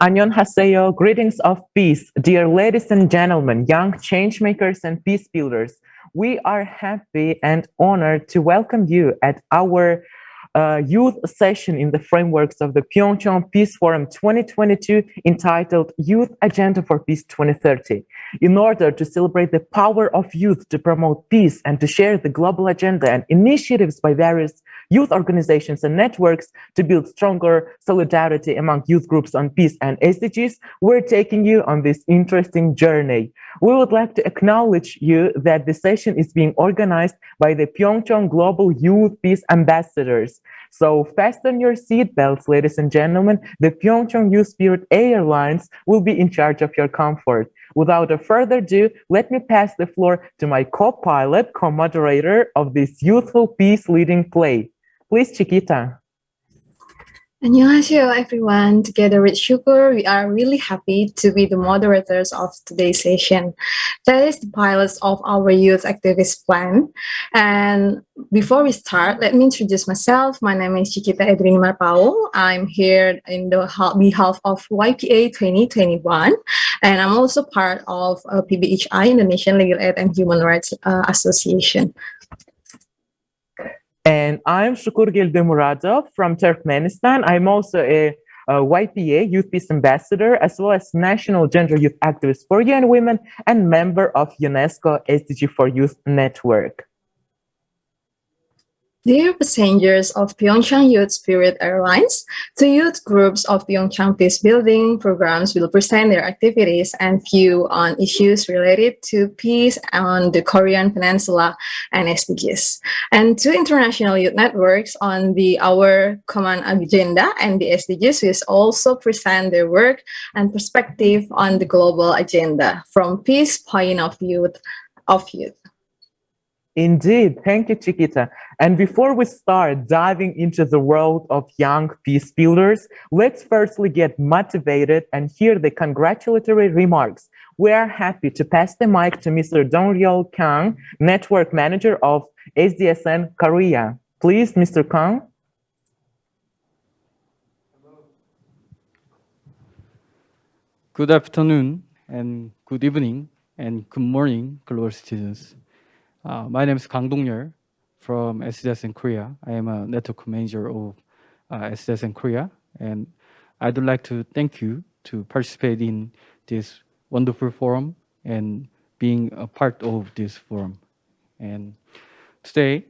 Annyeonghaseyo, greetings of peace, dear ladies and gentlemen, young changemakers and peace builders. We are happy and honored to welcome you at our youth session in the frameworks of the PyeongChang Peace Forum 2022 entitled Youth Agenda for Peace 2030. In order to celebrate the power of youth to promote peace and to share the global agenda and initiatives by various youth organizations and networks to build stronger solidarity among youth groups on peace and SDGs, we're taking you on this interesting journey. We would like to acknowledge you that the session is being organized by the PyeongChang Global Youth Peace Ambassadors. So fasten your seatbelts, ladies and gentlemen. The PyeongChang Youth Spirit Airlines will be in charge of your comfort. Without a further ado, let me pass the floor to my co-pilot, co-moderator of this youthful peace leading play. Please, Chiquita. Annyeonghaseyo everyone. Together with Shukur, we are really happy to be the moderators of today's session. That is the pilots of our youth activist plan. And before we start, let me introduce myself. My name is Chiquita Edrini Marpao. I'm here in the behalf of YPA 2021. And I'm also part of PBHI, Indonesian Legal Aid and Human Rights Association. And I'm Shukur Gildemuradov from Turkmenistan. I'm also a YPA Youth Peace Ambassador, as well as National Gender Youth Activist for Young Women and member of UNESCO SDG for Youth Network. Dear passengers of PyeongChang Youth Spirit Airlines, the youth groups of PyeongChang Peace Building programs will present their activities and view on issues related to peace on the Korean Peninsula and SDGs. And two international youth networks on our common agenda and the SDGs will also present their work and perspective on the global agenda from peace point of view of youth. Indeed. Thank you, Chiquita. And before we start diving into the world of young peace builders, let's firstly get motivated and hear the congratulatory remarks. We are happy to pass the mic to Mr. Dong-ryol Kang, Network Manager of SDSN Korea. Please, Mr. Kang. Good afternoon and good evening and good morning, global citizens. My name is Kang Dong-ryol from SDSN Korea. I am a network manager of SDSN Korea, and I'd like to thank you to participate in this wonderful forum and being a part of this forum. And today,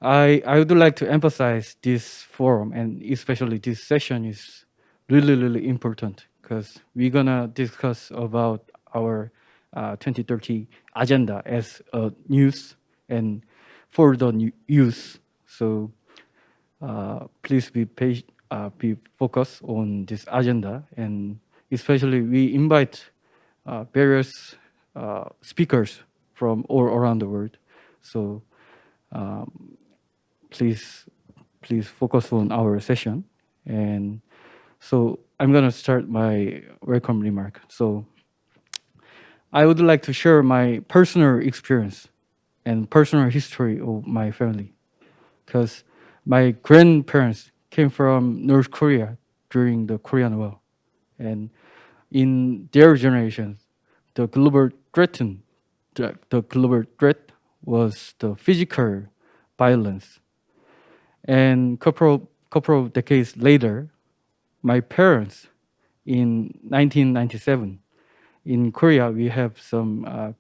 I would like to emphasize this forum, and especially this session is really important because we're gonna discuss about our 2030 agenda as a news and for the youth. So please be focused on this agenda, and especially we invite various speakers from all around the world. So please focus on our session. And so I'm gonna start my welcome remark. So I would like to share my personal experience and personal history of my family, because my grandparents came from North Korea during the Korean War, and in their generation, the global threat was the physical violence. And couple of decades later, my parents, in 1997, in Korea, we have some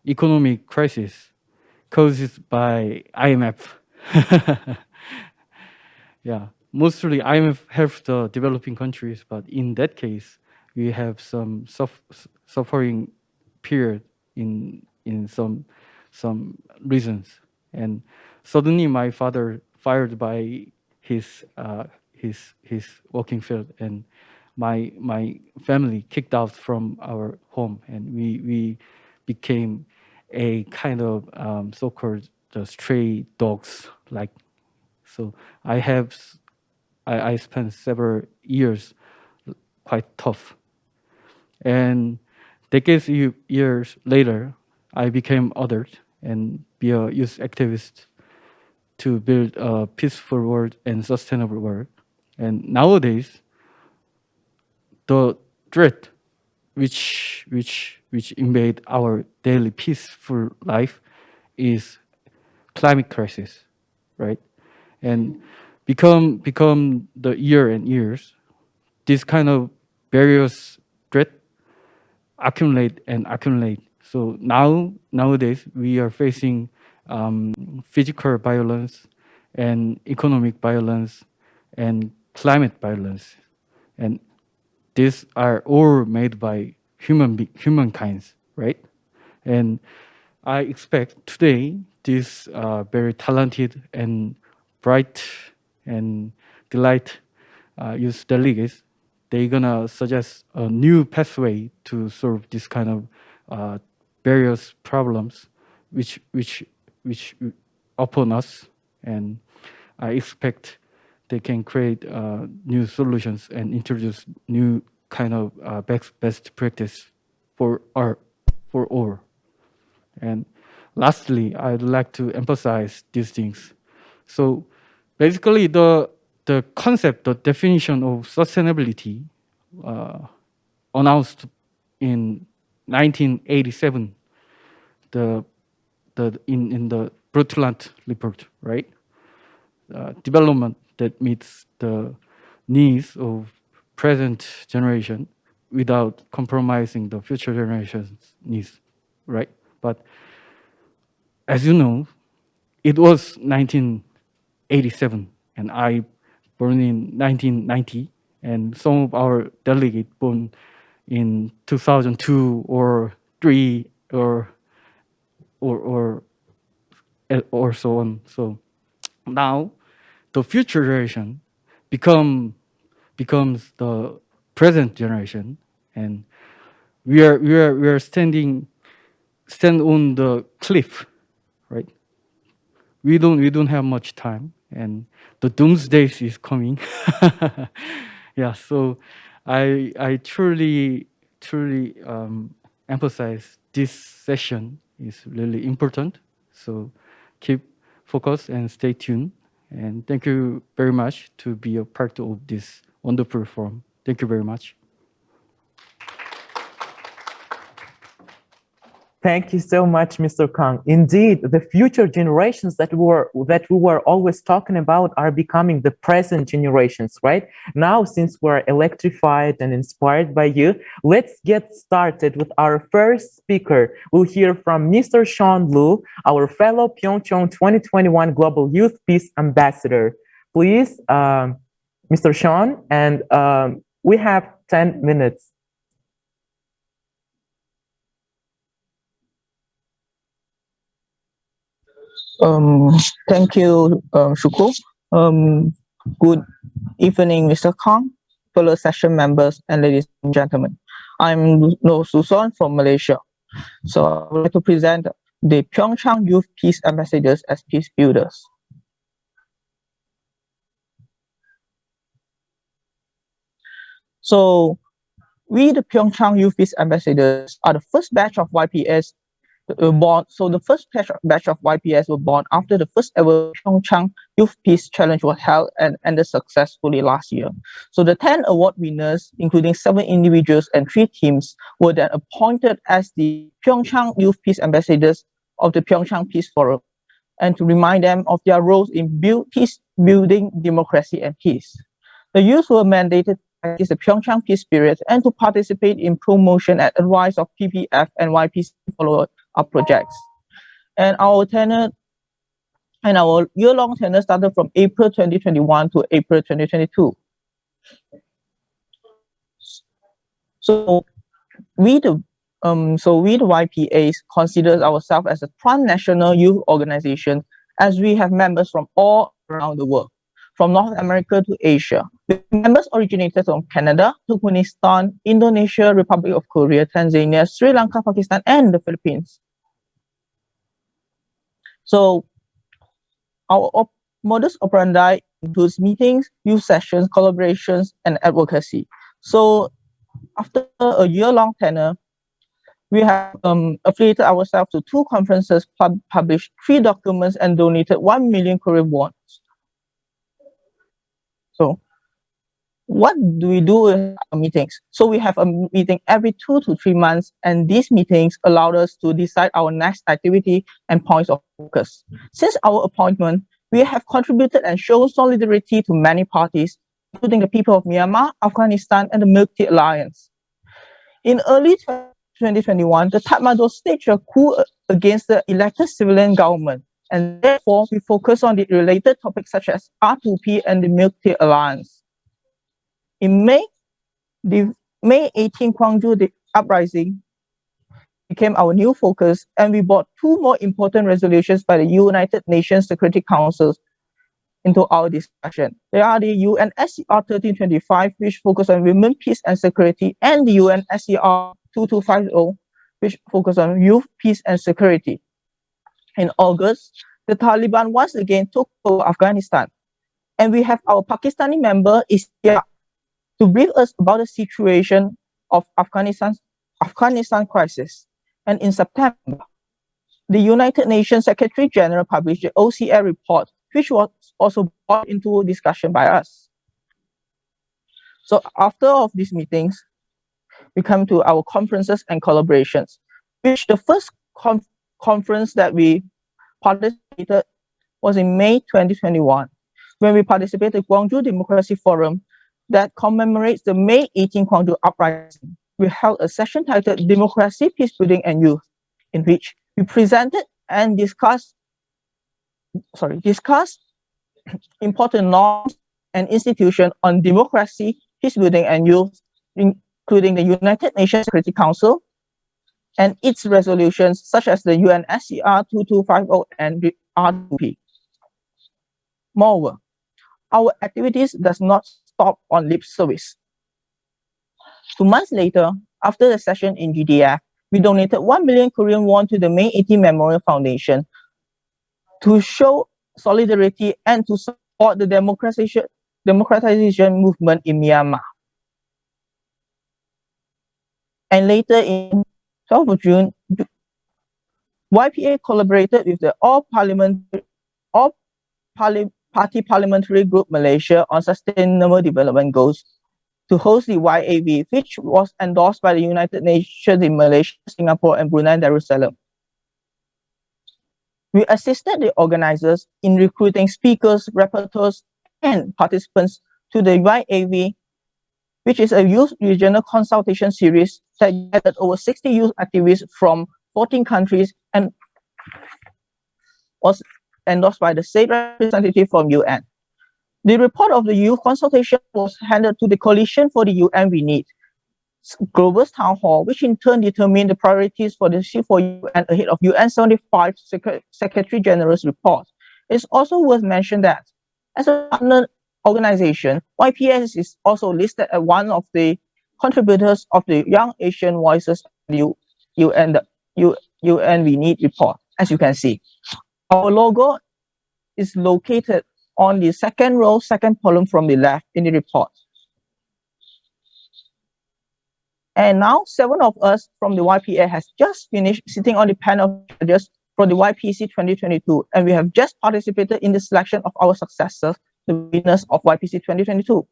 economic crisis caused by IMF. Yeah, mostly IMF helps the developing countries, but in that case, we have some suffering period in some reasons. And suddenly, my father fired by his working field, and my family kicked out from our home, and we became a kind of so-called the stray dogs. Like, so I spent several years quite tough, and decades years later, I became adult and be a youth activist to build a peaceful world and sustainable world. And nowadays, the threat which invade our daily peaceful life is climate crisis, right? And become the year and years, this kind of various threat accumulate and accumulate. So nowadays we are facing physical violence and economic violence and climate violence, and these are all made by humankinds, right? And I expect today this very talented and bright and delight youth delegates, they're gonna suggest a new pathway to solve this kind of various problems which upon us, and I expect they can create new solutions and introduce new kind of best practice for all. And lastly, I'd like to emphasize these things. So basically, the concept, the definition of sustainability announced in 1987, in the Brundtland report, right? Development that meets the needs of present generation without compromising the future generations' needs, right? But as you know, it was 1987, and I born in 1990, and some of our delegates born in 2002 or 3 or so on. So now the future generation becomes the present generation, and we are stand on the cliff, right? We don't have much time, and the doomsday is coming. Yeah, so I truly emphasize this session is really important. So keep focused and stay tuned. And thank you very much to be a part of this wonderful forum. Thank you very much. Thank you so much, Mr. Kang. Indeed, the future generations that we were always talking about are becoming the present generations, right? Now, since we're electrified and inspired by you, let's get started with our first speaker. We'll hear from Mr. Sean Lu, our fellow PyeongChang 2021 Global Youth Peace Ambassador. Please, Mr. Sean, and we have 10 minutes. Thank you, Shuko. Good evening, Mr. Kang, fellow session members, and ladies and gentlemen. I'm No Suson from Malaysia. So I would like to present the PyeongChang Youth Peace Ambassadors as peace builders. So we, the PyeongChang Youth Peace Ambassadors, are the first batch of YPS born. So the first batch of YPS were born after the first ever PyeongChang Youth Peace Challenge was held and ended successfully last year. So the 10 award winners, including 7 individuals and 3 teams, were then appointed as the PyeongChang Youth Peace Ambassadors of the PyeongChang Peace Forum, and to remind them of their roles in peace building, democracy, and peace. The youth were mandated is the PyeongChang peace spirit and to participate in promotion and advice of PPF and YPC follow-up projects. And our year-long tenure started from April 2021 to April 2022. So we the YPAs consider ourselves as a transnational youth organization, as we have members from all around the world, from North America to Asia. The members originated from Canada, Turkmenistan, Indonesia, Republic of Korea, Tanzania, Sri Lanka, Pakistan, and the Philippines. So our modus operandi includes meetings, youth sessions, collaborations, and advocacy. So after a year-long tenure, we have affiliated ourselves to 2 conferences, published 3 documents, and donated 1 million Korean won. So What do we do in our meetings? So we have a meeting every 2 to 3 months, and these meetings allowed us to decide our next activity and points of focus. Since our appointment, we have contributed and shown solidarity to many parties, including the people of Myanmar, Afghanistan, and the Milk Tea Alliance. In early 2021, the Tatmadaw staged a coup against the elected civilian government, and therefore we focus on the related topics such as R2P and the Milk Tea Alliance. In May, the May 18 Gwangju uprising became our new focus, and we brought 2 more important resolutions by the United Nations Security Council into our discussion. They are the UNSCR 1325, which focus on women, peace, and security, and the UNSCR 2250, which focus on youth, peace, and security. In August, the Taliban once again took over Afghanistan, and we have our Pakistani member Isya to brief us about the situation of Afghanistan crisis. And in September, the United Nations Secretary General published the OCR report, which was also brought into discussion by us. So after all of these meetings, we come to our conferences and collaborations, which the first conference that we participated was in May 2021, when we participated in Gwangju Democracy Forum that commemorates the May 18 Gwangju uprising. We held a session titled Democracy, Peace Building and Youth, in which we presented and discussed important norms and institutions on democracy, peace building and youth, including the United Nations Security Council and its resolutions such as the UNSCR 2250 and the R2P. Moreover, our activities does not stop on lip service. 2 months later, after the session in GDF, we donated 1 million Korean won to the May 18 Memorial Foundation to show solidarity and to support the democratization movement in Myanmar. And later in 12th of June, YPA collaborated with the Party Parliamentary Group Malaysia on Sustainable Development Goals to host the YAV, which was endorsed by the United Nations in Malaysia, Singapore, and Brunei Darussalam. We assisted the organizers in recruiting speakers, rapporteurs, and participants to the YAV, which is a youth regional consultation series that gathered over 60 youth activists from 14 countries and was endorsed by the state representative from UN. The report of the youth consultation was handed to the Coalition for the UN We Need Global Town Hall, which in turn determined the priorities for the C4UN ahead of UN 75 Secretary General's report. It's also worth mentioning that as a partner organization, YPS is also listed as one of the contributors of the Young Asian Voices UN We Need report, as you can see. Our logo is located on the second row, second column from the left in the report. And now 7 of us from the YPA has just finished sitting on the panel of judges for the YPC 2022, and we have just participated in the selection of our successors, the winners of YPC 2022,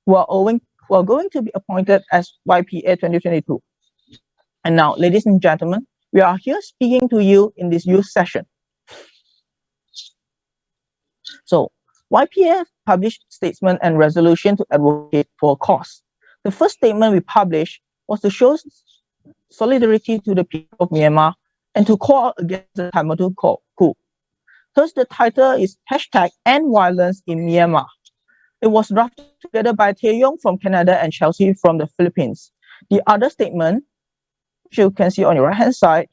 who are going to be appointed as YPA 2022. And now, ladies and gentlemen, we are here speaking to you in this youth session. So, YPA published statement and resolution to advocate for a cause. The first statement we published was to show solidarity to the people of Myanmar and to call against the Tatmadaw coup. Thus, the title is #End Violence in Myanmar. It was drafted together by Taeyong from Canada and Chelsea from the Philippines. The other statement, which you can see on your right-hand side,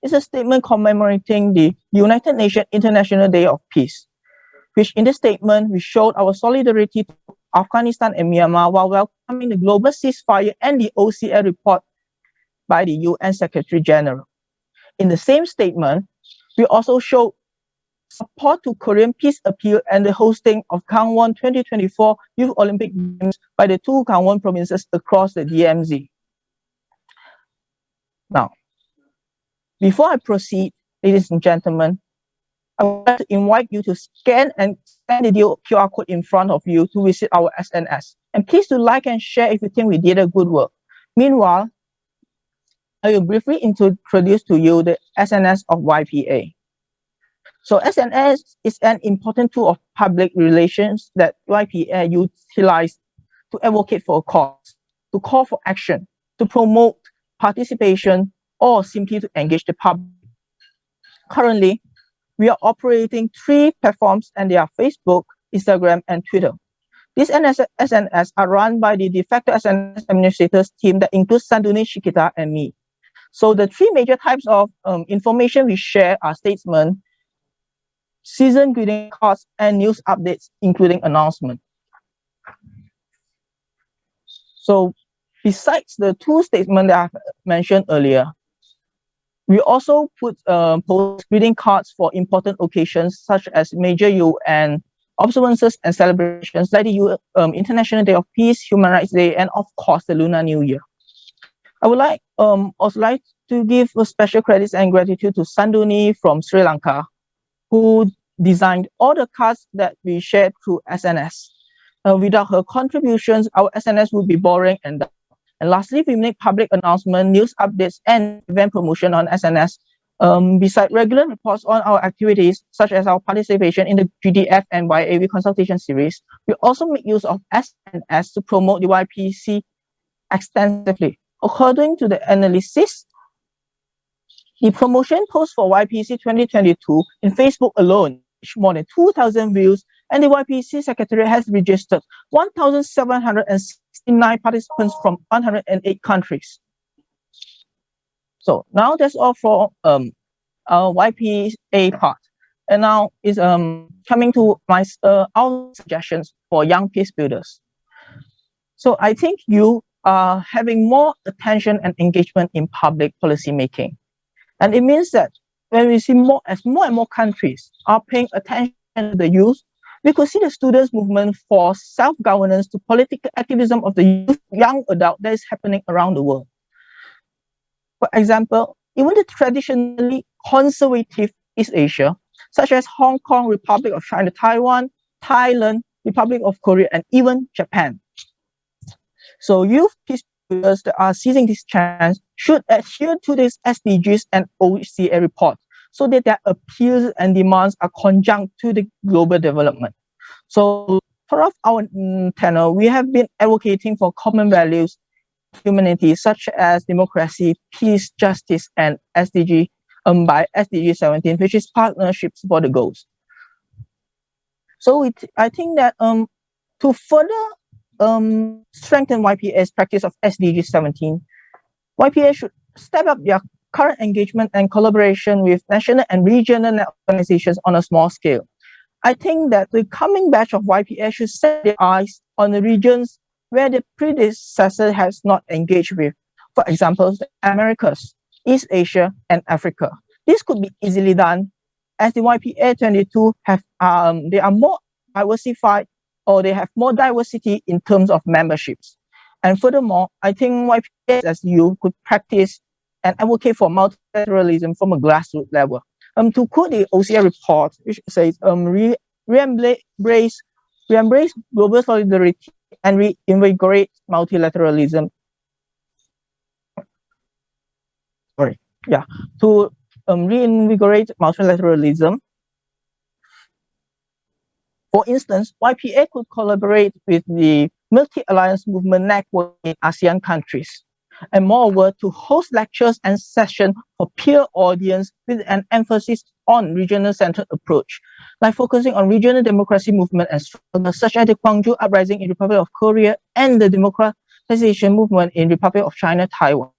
is a statement commemorating the United Nations International Day of Peace, which in the statement, we showed our solidarity to Afghanistan and Myanmar while welcoming the global ceasefire and the OCR report by the UN Secretary General. In the same statement, we also showed support to Korean peace appeal and the hosting of Gangwon 2024 Youth Olympic Games by the 2 Gangwon provinces across the DMZ. Now, before I proceed, ladies and gentlemen, I would like to invite you to scan the QR code in front of you to visit our SNS. And please do like and share if you think we did a good work. Meanwhile, I will briefly introduce to you the SNS of YPA. So SNS is an important tool of public relations that YPA utilizes to advocate for a cause, to call for action, to promote participation, or simply to engage the public. Currently, we are operating 3 platforms, and they are Facebook, Instagram, and Twitter. These SNS are run by the de facto SNS administrators team that includes Sanduni, Shikita, and me. So the 3 major types of information we share are statements, season greeting cards, and news updates, including announcements. So besides the 2 statements that I've mentioned earlier, we also post greeting cards for important occasions such as major UN observances and celebrations like the International Day of Peace, Human Rights Day, and of course the Lunar New Year. I would also like to give special credits and gratitude to Sanduni from Sri Lanka, who designed all the cards that we shared through SNS. Without her contributions, our SNS would be boring and dull. And lastly, we make public announcements, news updates, and event promotion on SNS. Besides regular reports on our activities, such as our participation in the GDF and YAV consultation series, we also make use of SNS to promote the YPC extensively. According to the analysis, the promotion post for YPC 2022 in Facebook alone reached more than 2,000 views, and the YPC Secretariat has registered 1,769 participants from 108 countries. So now that's all for our YPA part. And now is coming to my our suggestions for young peace builders. So I think you are having more attention and engagement in public policy making. And it means that when we see more and more countries are paying attention to the youth, we could see the students' movement for self-governance to political activism of the youth, young adult that is happening around the world. For example, even the traditionally conservative East Asia, such as Hong Kong, Republic of China, Taiwan, Thailand, Republic of Korea, and even Japan. So youth peace builders that are seizing this chance should adhere to these SDGs and OCA report so that their appeals and demands are conjunct to the global development. So throughout our tenure, we have been advocating for common values, humanity, such as democracy, peace, justice, and SDG by SDG 17, which is partnerships for the goals. So I think that to further strengthen YPA's practice of SDG 17, YPA should step up their current engagement and collaboration with national and regional organizations on a small scale. I think that the coming batch of YPA should set their eyes on the regions where the predecessor has not engaged with, for example, the Americas, East Asia, and Africa. This could be easily done as the YPA 22 they are more diversified, or they have more diversity in terms of memberships. And furthermore, I think YPA as you could practice and advocate for multilateralism from a grassroots level. To quote the OCA report, which says, we embrace global solidarity and reinvigorate multilateralism. To reinvigorate multilateralism. For instance, YPA could collaborate with the Multi-Alliance Movement Network in ASEAN countries, and moreover, to host lectures and sessions for peer audience with an emphasis on regional-centered approach, like focusing on regional democracy movement and struggles such as the Gwangju Uprising in Republic of Korea and the democratization movement in Republic of China, Taiwan.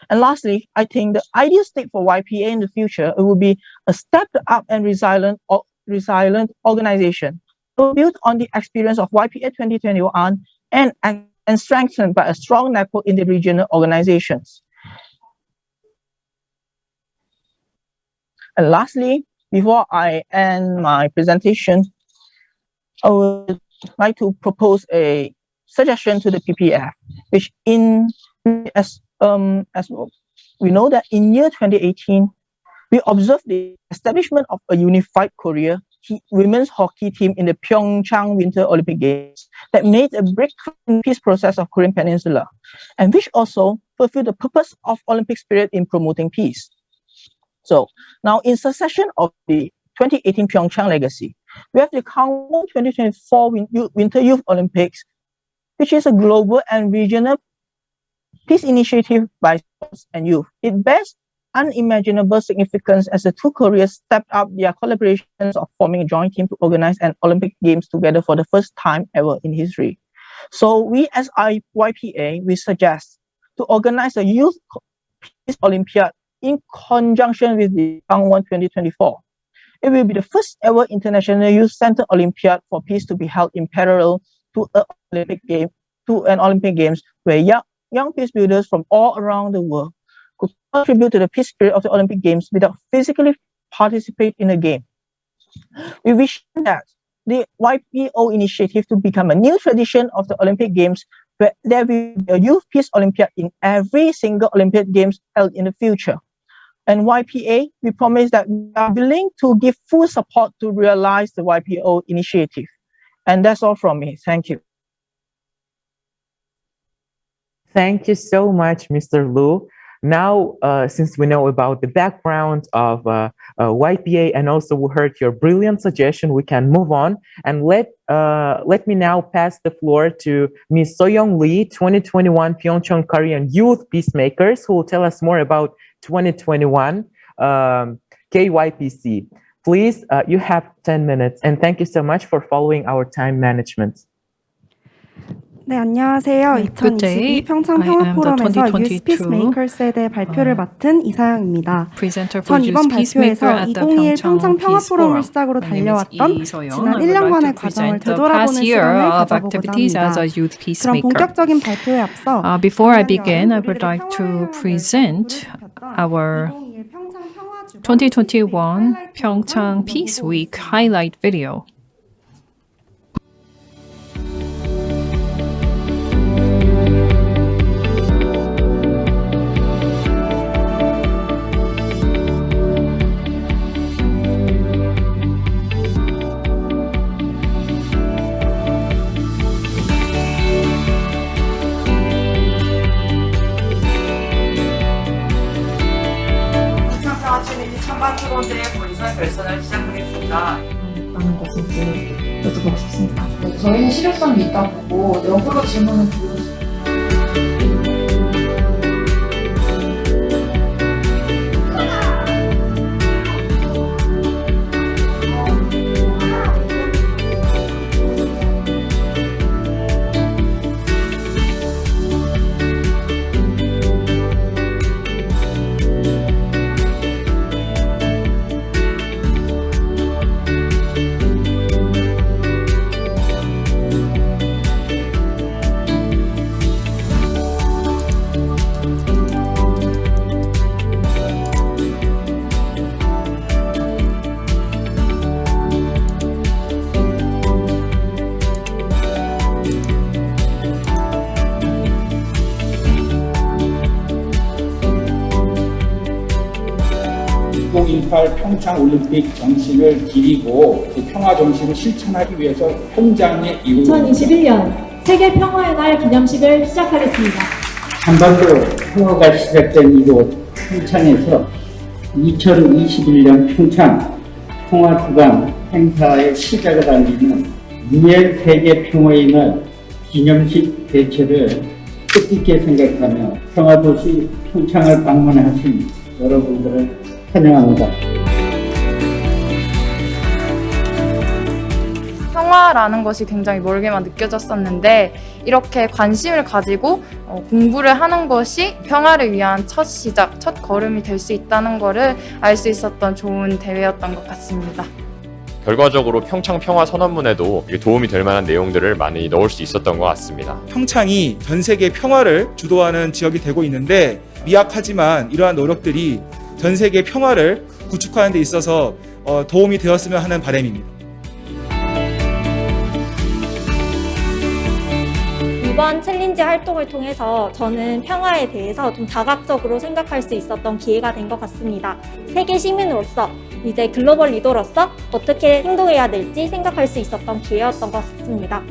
And lastly, I think the ideal state for YPA in the future will be a stepped up and resilient organization built on the experience of YPA 2021 and strengthened by a strong network in the regional organizations. And lastly, before I end my presentation, I would like to propose a suggestion to the PPF, which as we know that in year 2018, We observed the establishment of a unified Korea women's hockey team in the PyeongChang Winter Olympic Games that made a breakthrough in the peace process of Korean Peninsula, and which also fulfilled the purpose of Olympic spirit in promoting peace. So now, in succession of the 2018 PyeongChang legacy, we have the Gangwon 2024 Winter Youth Olympics, which is a global and regional peace initiative by sports and youth. It bears unimaginable significance as the two Koreas stepped up their collaborations of forming a joint team to organize an Olympic Games together for the first time ever in history. So we as YPA, we suggest to organize a Youth Peace Olympiad in conjunction with the Gangwon 2024. It will be the first ever International Youth Center Olympiad for Peace to be held in parallel to an Olympic Games where young peace builders from all around the world could contribute to the peace spirit of the Olympic Games without physically participate in the game. We wish that the YPO initiative to become a new tradition of the Olympic Games where there will be a Youth Peace Olympiad in every single Olympic Games held in the future. And YPA, we promise that we are willing to give full support to realize the YPO initiative. And that's all from me. Thank you. Thank you so much, Mr. Lu. Now, since we know about the background of YPA and also we heard your brilliant suggestion, we can move on. And let me now pass the floor to Ms. Soyoung Lee, 2021 PyeongChang Korean Youth Peacemakers, who will tell us more about 2021 KYPC. Please, you have 10 minutes. And thank you so much for following our time management. 네, 안녕하세요. 2022 평창 평화 포럼에서 유스 피스메이커스에 대해 발표를 맡은 이사영입니다. 전 이번 발표에서 2021 평창 평화 포럼을 시작으로 달려왔던 지난 1년간의 과정을 되돌아보는 시간을 가져보고자 합니다. 그럼 본격적인 발표에 앞서 Before I begin, I would like to present our 2021 PyeongChang Peace Week highlight video. 결선을 시작하겠습니다. 라는 것을 여쭤보고 싶습니다. 네, 저희는 실효성이 있다고 보고 역으로 질문을 드려주세요. 평창 올림픽 정신을 기리고 그 평화 정신을 실천하기 위해서 평장의 이후 2021년 세계 평화의 날 기념식을 시작하겠습니다. 한반도 평화가 시작된 이곳 평창에서 2021년 평창 평화주간 행사의 시작을 알리는 유엔 세계 평화의 날 기념식 개최를 뜻깊게 생각하며 평화도시 평창을 방문하신 여러분들을 환영합니다. 평화라는 것이 굉장히 멀게만 느껴졌었는데 이렇게 관심을 가지고 공부를 하는 것이 평화를 위한 첫 시작, 첫 걸음이 될 수 있다는 것을 알 수 있었던 좋은 대회였던 것 같습니다. 결과적으로 평창 평화 선언문에도 도움이 될 만한 내용들을 많이 넣을 수 있었던 것 같습니다. 평창이 전 세계 평화를 주도하는 지역이 되고 있는데 미약하지만 이러한 노력들이 전 세계 평화를 구축하는 데 있어서 도움이 되었으면 하는 바람입니다. 이번 챌린지 활동을 통해서 저는 평화에 대해서 좀 다각적으로 생각할 수 있었던 기회가 된 것 같습니다. 세계 시민으로서 이제 글로벌 리더로서 어떻게 행동해야 될지 생각할 수 있었던 기회였던 것 같습니다.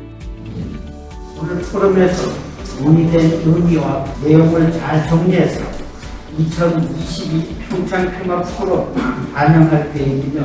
오늘 포럼에서 논의된 의미와 내용을 잘 정리해서 2022 평창 평화 포럼 반영할 계획이며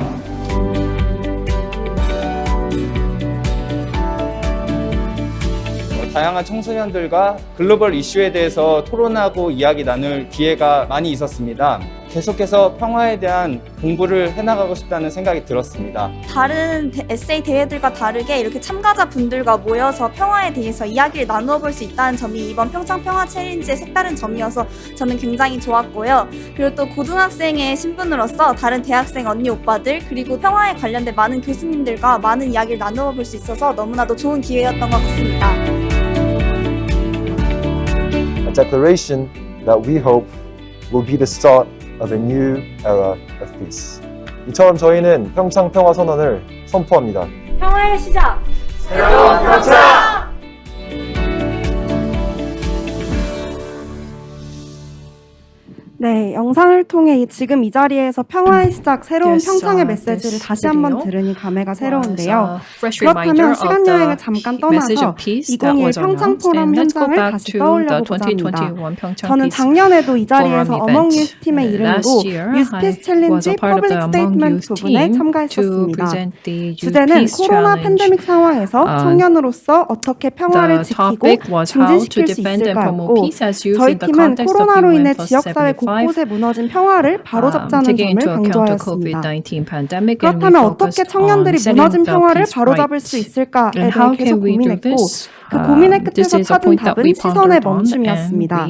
다양한 청소년들과 글로벌 이슈에 대해서 토론하고 이야기 나눌 기회가 많이 있었습니다. 계속해서 평화에 대한 공부를 해나가고 싶다는 생각이 들었습니다. 다른 에세이 대회들과 다르게 이렇게 참가자분들과 모여서 평화에 대해서 이야기를 나누어 볼 수 있다는 점이 이번 평창 평화 챌린지의 색다른 점이어서 저는 굉장히 좋았고요. 그리고 또 고등학생의 신분으로서 다른 대학생 언니 오빠들 그리고 평화에 관련된 많은 교수님들과 많은 이야기를 나누어 볼 수 있어서 너무나도 좋은 기회였던 것 같습니다. A declaration that we hope will be the start of a new era of peace. 이처럼 저희는 평창 평화 선언을 선포합니다. 평화의 시작! 새로운 평창! 네, 영상을 통해 지금 이 자리에서 평화의 시작, 새로운 평창의 메시지를 다시 한번 들으니 감회가 새로운데요. 그렇다면 시간 여행을 잠깐 떠나서 2021 평창 포럼 현장을 다시 떠올려보고자 합니다. 저는 작년에도 이 자리에서 어몽 유스 팀의 이름으로 유스 피스 챌린지 퍼블릭 스테이트먼트 부분에 참가했었습니다. 주제는 코로나 팬데믹 상황에서 청년으로서 어떻게 평화를 지키고 증진시킬 수 있을까였고, 저희 팀은 코로나로 인해 지역사회 곳곳에 무너진 평화를 바로잡자는 점을 강조하였습니다. 그렇다면 어떻게 청년들이 무너진 평화를 바로잡을 수 있을까에 대해 계속 고민했고, 그 고민의 끝에서 찾은 답은 시선의 멈춤이었습니다.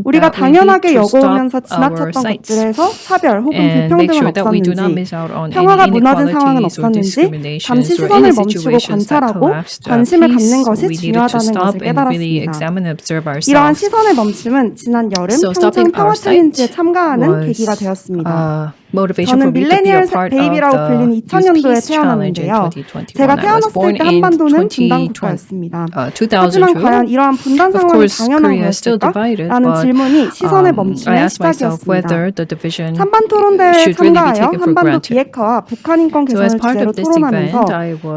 우리가 당연하게 여겨오면서 지나쳤던 것들에서 차별 혹은 불평등은 없었는지, 평화가 무너진 상황은 없었는지 잠시 시선을 멈추고 관찰하고 관심을 갖는 것이 중요하다는 것을 깨달았습니다. 이러한 시선의 멈춤은 지난 여름 평창 평화 챌린지에 참가하는 계기가 되었습니다. 저는 밀레니얼 베이비라고 불리는 2000년도에 태어났는데요. 제가 태어났을 때 한반도는 분단 국가였습니다. 하지만 과연 이러한 분단 상황이 당연한 거였을까? 라는 질문이 시선의 멈춤의 시작이었습니다. 찬반 토론대회에 참가하여 한반도 비핵화와 북한 인권 개선을 주제로 토론하면서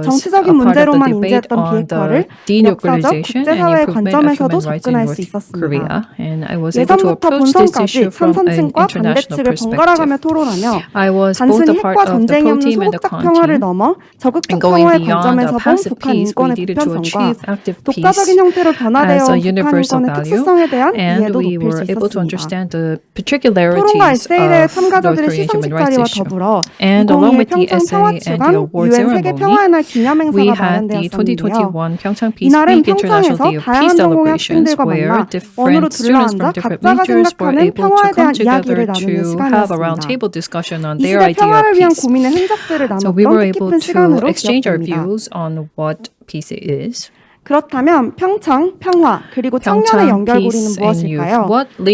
정치적인 문제로만 인지했던 비핵화를 역사적, 국제사회의 관점에서도 접근할 수 있었습니다. 예선부터 본선까지 찬성층과 반대측을 번갈아가며 토론하며 단순히 핵과 전쟁이 없는 소극적 평화를 넘어 적극적 평화의 관점에서 본 북한 인권의 보편성과 독자적인 형태로 변화되어 온 북한 인권의 특수성에 대한 이해도 높일 수 있었습니다. 토론과 에세이 대회 참가자들의 시상식 자리와 더불어 2021 평창 평화 주간 UN 세계 평화의 날 기념행사가 마련되었었는데요. 이날은 평창에서 다양한 전공의 학생들과 만나 원으로 둘러앉아 각자가 생각하는 평화에 대한 이야기를 나누는 시간이었습니다. On 이 their 시대 idea 평화를 of 위한 peace. 고민의 흔적들을 So we 나눴던 were able 뜻깊은 to 시간으로 exchange our 기억됩니다. views on what peace is. 그렇다면 평창, 평화, 그리고 청년의 연결고리는 무엇일까요?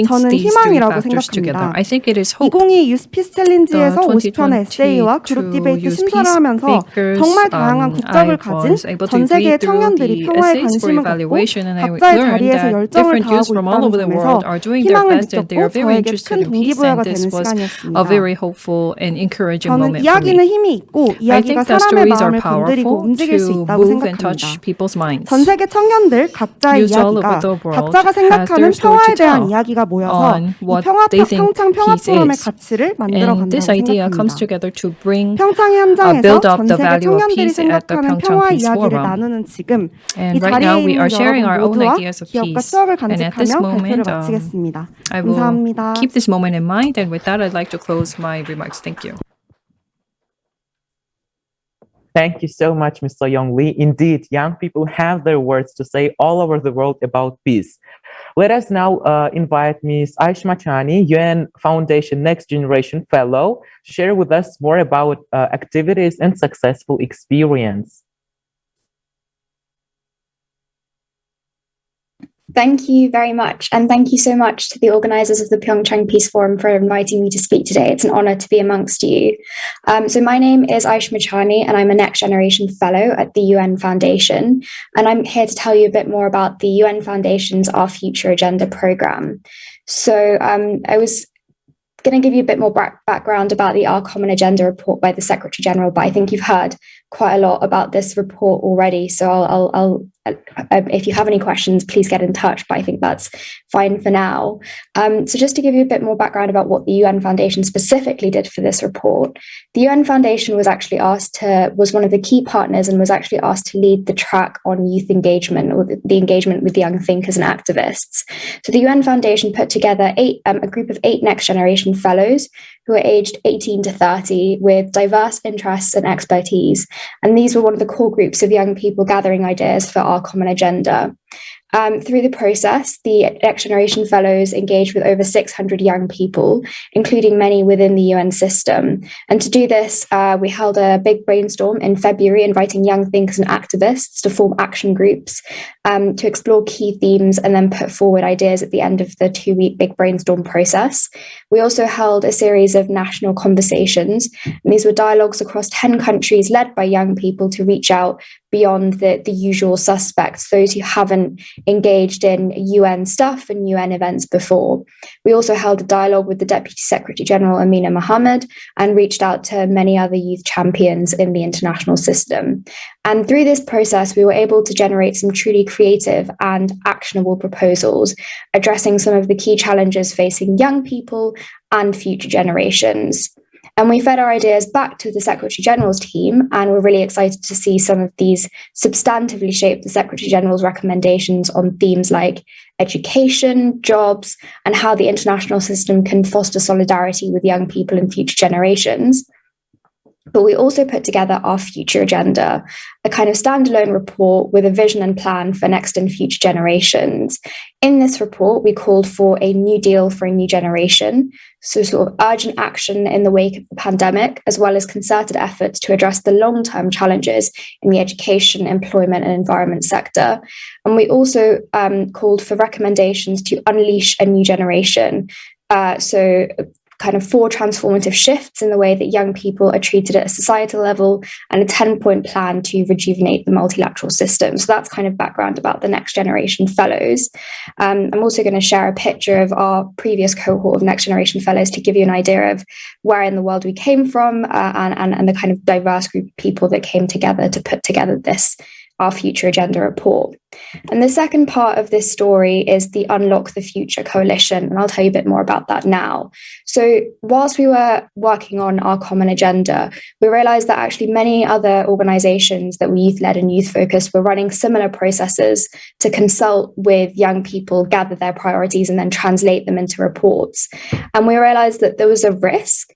저는 희망이라고 생각합니다. 2022 유스피스 챌린지에서 50편의 에세이와 그룹 디베이트 심사를 하면서 정말 다양한 국적을 가진 전 세계의 청년들이 평화에 관심을 갖고 각자의 자리에서 열정을 다하고 있다는 점에서 희망을 느꼈고 저에게 큰 동기부여가 되는 시간이었습니다. 저는 이야기는 힘이 있고 이야기가 사람의 마음을 건드리고 움직일 수 있다고 생각합니다. 전 세계 청년들 각자의 이야기가 각자가 생각하는 평화에 대한 이야기가 모여서 이 평창 평화 포럼의 가치를 만들어간다고 생각합니다. 평창의 현장에서 전 세계 청년들이 생각하는 평화 이야기를 나누는 지금 이 자리에 있는 여러분 모두와 기억과 추억을 간직하며 발표를 마치겠습니다. 감사합니다. Keep this moment in mind, and with that, I'd like to close my remarks. Thank you. Thank you so much, Mr. Young Lee. Indeed, young people have their words to say all over the world about peace. Let us now invite Ms. Aishma Chani, UN Foundation Next Generation Fellow, to share with us more about activities and successful experience. Thank you very much. And thank you so much to the organisers of the PyeongChang Peace Forum for inviting me to speak today. It's an honour to be amongst you. So my name is Aisha Machani, and I'm a Next Generation Fellow at the UN Foundation. And I'm here to tell you a bit more about the UN Foundation's Our Future Agenda programme. So I was going to give you a bit more background about the Our Common Agenda report by the Secretary General, but I think you've heard quite a lot about this report already. So I'll if you have any questions, please get in touch, but I think that's fine for now. So just to give you a bit more background about what the UN Foundation specifically did for this report, the UN Foundation was one of the key partners and was actually asked to lead the track on youth engagement, or the engagement with young thinkers and activists. So the UN Foundation put together a group of 8 next generation fellows who are aged 18 to 30 with diverse interests and expertise. And these were one of the core groups of young people gathering ideas for Our Common Agenda. Through the process, the Next Generation Fellows engaged with over 600 young people, including many within the UN system. And to do this, we held a big brainstorm in February, inviting young thinkers and activists to form action groups to explore key themes and then put forward ideas at the end of the 2-week big brainstorm process. We also held a series of national conversations, and these were dialogues across 10 countries led by young people to reach out beyond the usual suspects, those who haven't engaged in UN stuff and UN events before. We also held a dialogue with the Deputy Secretary General, Amina Mohammed, and reached out to many other youth champions in the international system. And through this process, we were able to generate some truly creative and actionable proposals, addressing some of the key challenges facing young people and future generations. And we fed our ideas back to the Secretary General's team, and we're really excited to see some of these substantively shape the Secretary General's recommendations on themes like education, jobs, and how the international system can foster solidarity with young people and future generations. But we also put together Our Future Agenda, a kind of standalone report with a vision and plan for next and future generations. In this report, we called for a new deal for a new generation, so sort of urgent action in the wake of the pandemic, as well as concerted efforts to address the long-term challenges in the education, employment, and environment sector. And we also called for recommendations to unleash a new generation. So kind of 4 transformative shifts in the way that young people are treated at a societal level, and a 10-point plan to rejuvenate the multilateral system. So that's kind of background about the Next Generation Fellows. I'm also going to share a picture of our previous cohort of Next Generation Fellows to give you an idea of where in the world we came from and the kind of diverse group of people that came together to put together this Our Future Agenda report. And the second part of this story is the Unlock the Future Coalition, and I'll tell you a bit more about that now. So whilst we were working on Our Common Agenda, we realized that actually many other organizations that were youth-led and youth-focused were running similar processes to consult with young people, gather their priorities, and then translate them into reports. And we realized that there was a risk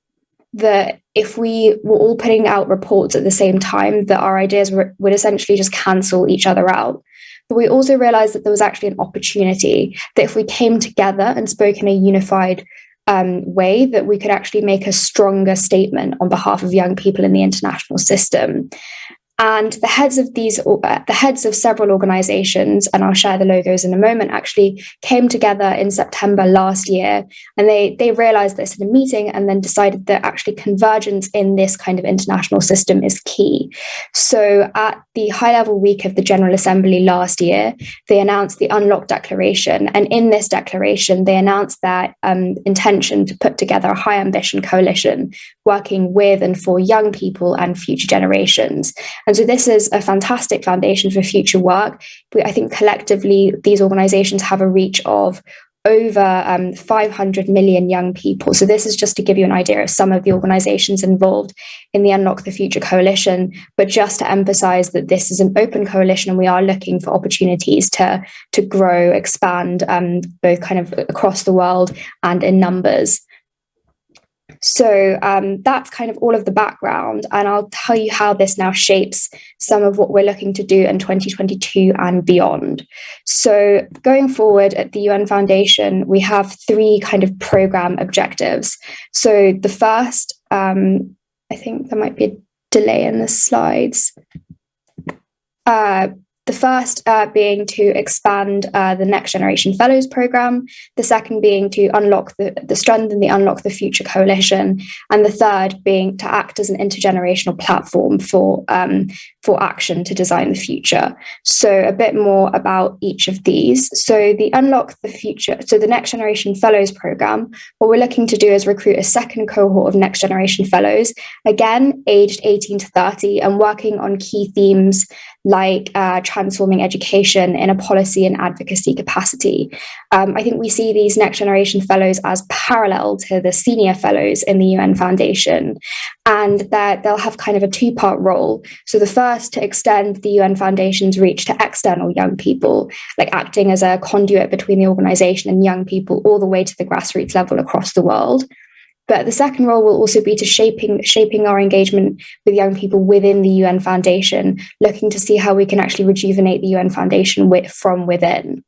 that if we were all putting out reports at the same time, that our ideas would essentially just cancel each other out. But we also realized that there was actually an opportunity that if we came together and spoke in a unified way, that we could actually make a stronger statement on behalf of young people in the international system. And the heads of several organizations, and I'll share the logos in a moment, actually came together in September last year, and they realized this in a meeting and then decided that actually convergence in this kind of international system is key. So at the high-level week of the General Assembly last year, they announced the Unlock Declaration, and in this declaration, they announced their intention to put together a high-ambition coalition working with and for young people and future generations. And so this is a fantastic foundation for future work. I think collectively, these organizations have a reach of over 500 million young people. So this is just to give you an idea of some of the organizations involved in the Unlock the Future Coalition, but just to emphasize that this is an open coalition and we are looking for opportunities to grow, expand, both kind of across the world and in numbers. So that's kind of all of the background, and I'll tell you how this now shapes some of what we're looking to do in 2022 and beyond. So going forward at the UN Foundation, we have 3 kind of program objectives. So the first, I think there might be a delay in the slides. The first being to expand the Next Generation Fellows Program, the second being to strengthen the Unlock the Future Coalition, and the third being to act as an intergenerational platform for action to design the future. So a bit more about each of these. So the Unlock the Future, so the Next Generation Fellows Program, what we're looking to do is recruit a second cohort of Next Generation Fellows, again, aged 18 to 30, and working on key themes like transforming education in a policy and advocacy capacity. I think we see these Next Generation Fellows as parallel to the senior fellows in the UN Foundation, and that they'll have kind of a two-part role. So the first, to extend the UN Foundation's reach to external young people, like acting as a conduit between the organization and young people all the way to the grassroots level across the world. But the second role will also be to shaping our engagement with young people within the UN Foundation, looking to see how we can actually rejuvenate the UN Foundation from within.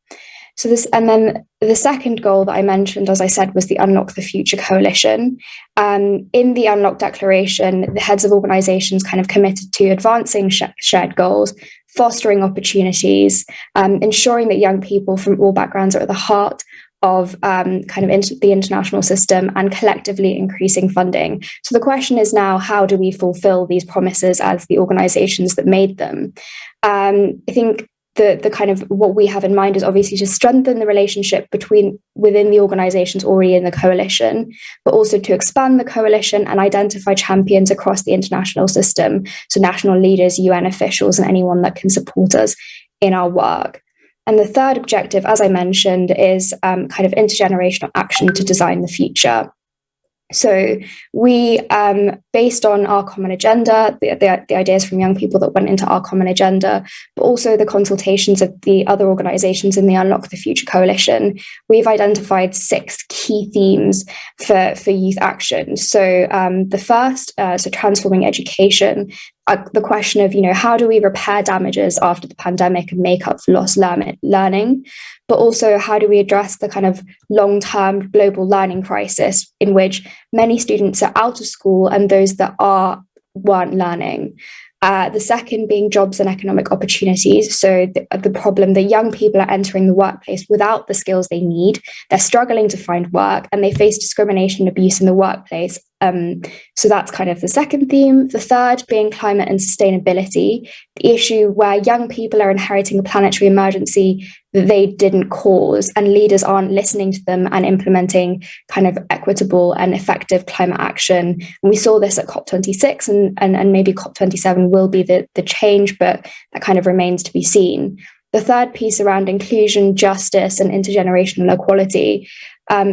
So this, and then the second goal that I mentioned, as I said, was the Unlock the Future Coalition. In the Unlock Declaration, the heads of organizations kind of committed to advancing shared goals, fostering opportunities, ensuring that young people from all backgrounds are at the heart of the international system, and collectively increasing funding. So the question is now, how do we fulfill these promises as the organizations that made them? I think the kind of what we have in mind is obviously to strengthen the relationship within the organizations already in the coalition, but also to expand the coalition and identify champions across the international system. So national leaders, UN officials, and anyone that can support us in our work. And the third objective, as I mentioned, is kind of intergenerational action to design the future. So we, based on our common agenda, the ideas from young people that went into our common agenda, but also the consultations of the other organizations in the Unlock the Future Coalition, we've identified 6 key themes for youth action. So the first, so transforming education, the question of, how do we repair damages after the pandemic and make up for lost learning? But also, how do we address the kind of long-term global learning crisis in which many students are out of school and those that weren't learning? The second being jobs and economic opportunities. So the problem that young people are entering the workplace without the skills they need. They're struggling to find work and they face discrimination and abuse in the workplace. So that's kind of the second theme. The third being climate and sustainability, the issue where young people are inheriting a planetary emergency that they didn't cause, and leaders aren't listening to them and implementing kind of equitable and effective climate action. And we saw this at COP26, and maybe COP27 will be the change, but that kind of remains to be seen. The third piece around inclusion, justice, and intergenerational equality.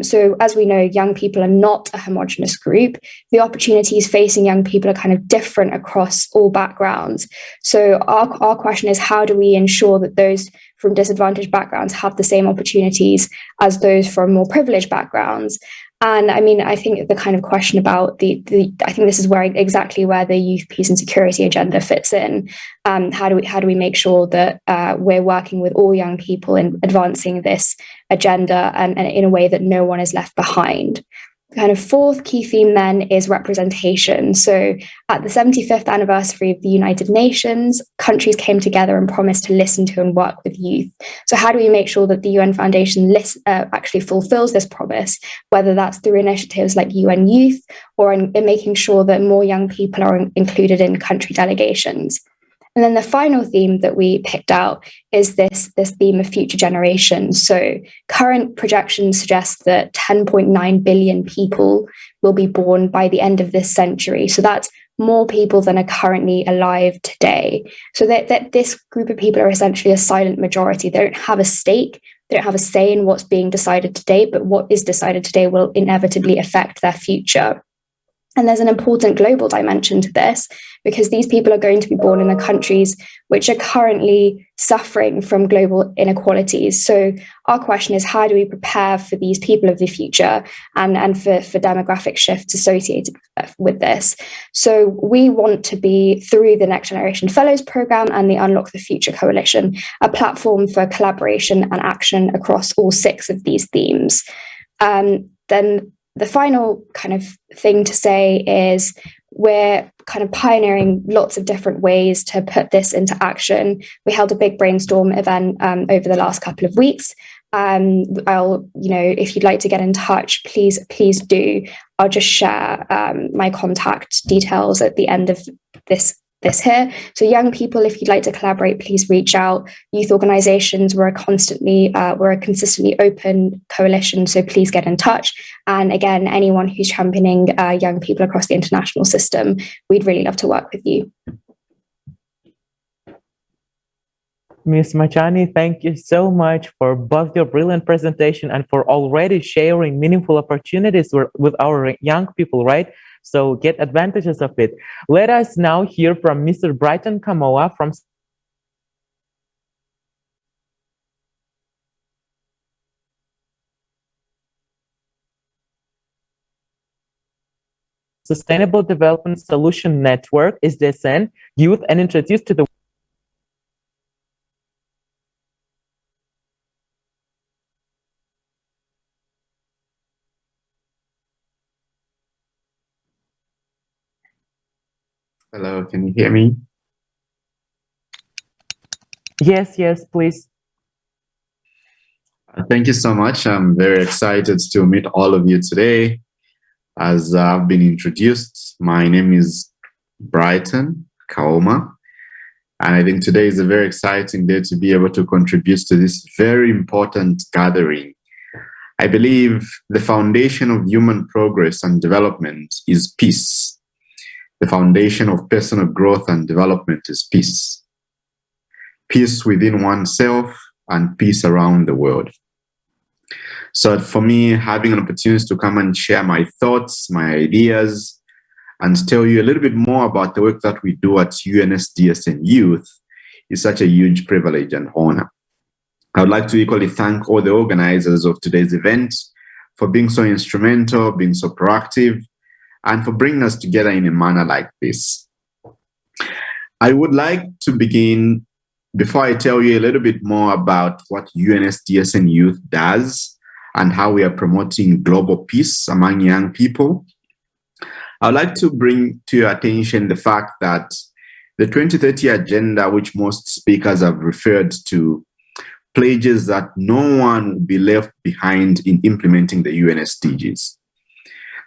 So as we know, young people are not a homogenous group. The opportunities facing young people are kind of different across all backgrounds. So our question is, how do we ensure that those from disadvantaged backgrounds have the same opportunities as those from more privileged backgrounds? And I mean, I think the kind of question about I think this is exactly where the youth, peace and security agenda fits in. How do we make sure that we're working with all young people in advancing this agenda and in a way that no one is left behind? The kind of fourth key theme then is representation. So at the 75th anniversary of the United Nations, countries came together and promised to listen to and work with youth. So how do we make sure that the UN Foundation actually fulfills this promise, whether that's through initiatives like UN Youth or in making sure that more young people are included in country delegations? And then the final theme that we picked out is this theme of future generations. So current projections suggest that 10.9 billion people will be born by the end of this century. So that's more people than are currently alive today. So that this group of people are essentially a silent majority. They don't have a stake. They don't have a say in what's being decided today, but what is decided today will inevitably affect their future. And there's an important global dimension to this, because these people are going to be born in the countries which are currently suffering from global inequalities. So our question is, how do we prepare for these people of the future and for demographic shifts associated with this? So we want to be, through the Next Generation Fellows Program and the Unlock the Future Coalition, a platform for collaboration and action across all 6 of these themes. Then the final kind of thing to say is we're kind of pioneering lots of different ways to put this into action. We held a big brainstorm event over the last couple of weeks. If you'd like to get in touch, please do. I'll just share my contact details at the end of this here. So young people, if you'd like to collaborate, please reach out. Youth organizations, we're a consistently open coalition, so please get in touch. And again, anyone who's championing young people across the international system, we'd really love to work with you. Ms. Machani, thank you so much for both your brilliant presentation and for already sharing meaningful opportunities with our young people, right? So get advantages of it. Let us now hear from Mr. Brighton Kamoa from Sustainable Development Solution Network, SDSN, Youth, and introduce to the Hello, can you hear me? Yes, please. Thank you so much. I'm very excited to meet all of you today. As I've been introduced, my name is Brighton Kaoma, and I think today is a very exciting day to be able to contribute to this very important gathering. I believe the foundation of human progress and development is peace. The foundation of personal growth and development is peace. Peace within oneself and peace around the world. So for me, having an opportunity to come and share my thoughts, my ideas, and tell you a little bit more about the work that we do at UNSDSN Youth is such a huge privilege and honor. I would like to equally thank all the organizers of today's event for being so instrumental, being so proactive, and for bringing us together in a manner like this. I would like to begin, before I tell you a little bit more about what UNSDSN Youth does and how we are promoting global peace among young people, I would like to bring to your attention the fact that the 2030 agenda, which most speakers have referred to, pledges that no one will be left behind in implementing the UN SDGs.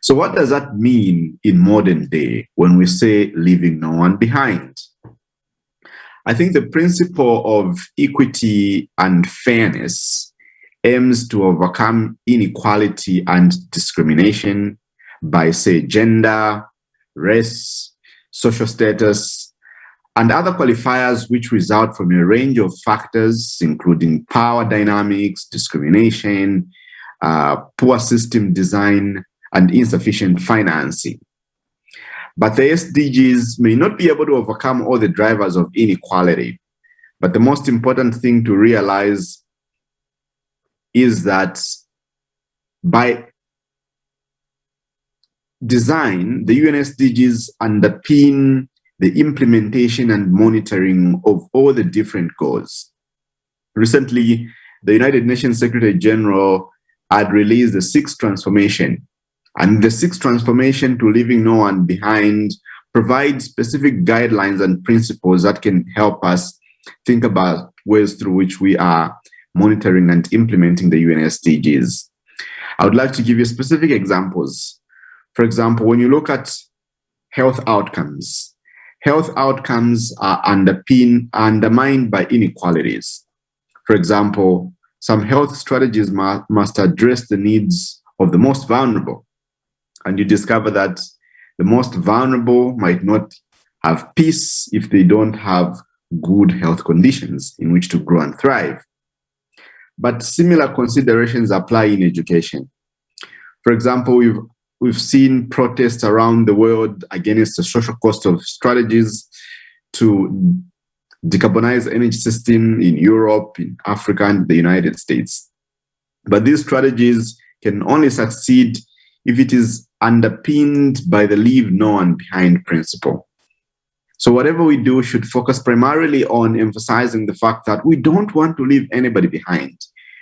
So what does that mean in modern day when we say leaving no one behind? I think the principle of equity and fairness aims to overcome inequality and discrimination by, say, gender, race, social status, and other qualifiers which result from a range of factors, including power dynamics, discrimination, poor system design, and insufficient financing. But the SDGs may not be able to overcome all the drivers of inequality. But the most important thing to realize is that by design, the UN SDGs underpin the implementation and monitoring of all the different goals. Recently, the United Nations Secretary General had released the 6th transformation. And the 6th transformation to leaving no one behind provides specific guidelines and principles that can help us think about ways through which we are monitoring and implementing the UN SDGs. I would like to give you specific examples. For example, when you look at health outcomes are undermined by inequalities. For example, some health strategies must address the needs of the most vulnerable. And you discover that the most vulnerable might not have peace if they don't have good health conditions in which to grow and thrive. But similar considerations apply in education. For example, we've seen protests around the world against the social cost of strategies to decarbonize energy system in Europe, in Africa, and the United States. But these strategies can only succeed if it is underpinned by the leave no one behind principle. So whatever we do should focus primarily on emphasizing the fact that we don't want to leave anybody behind,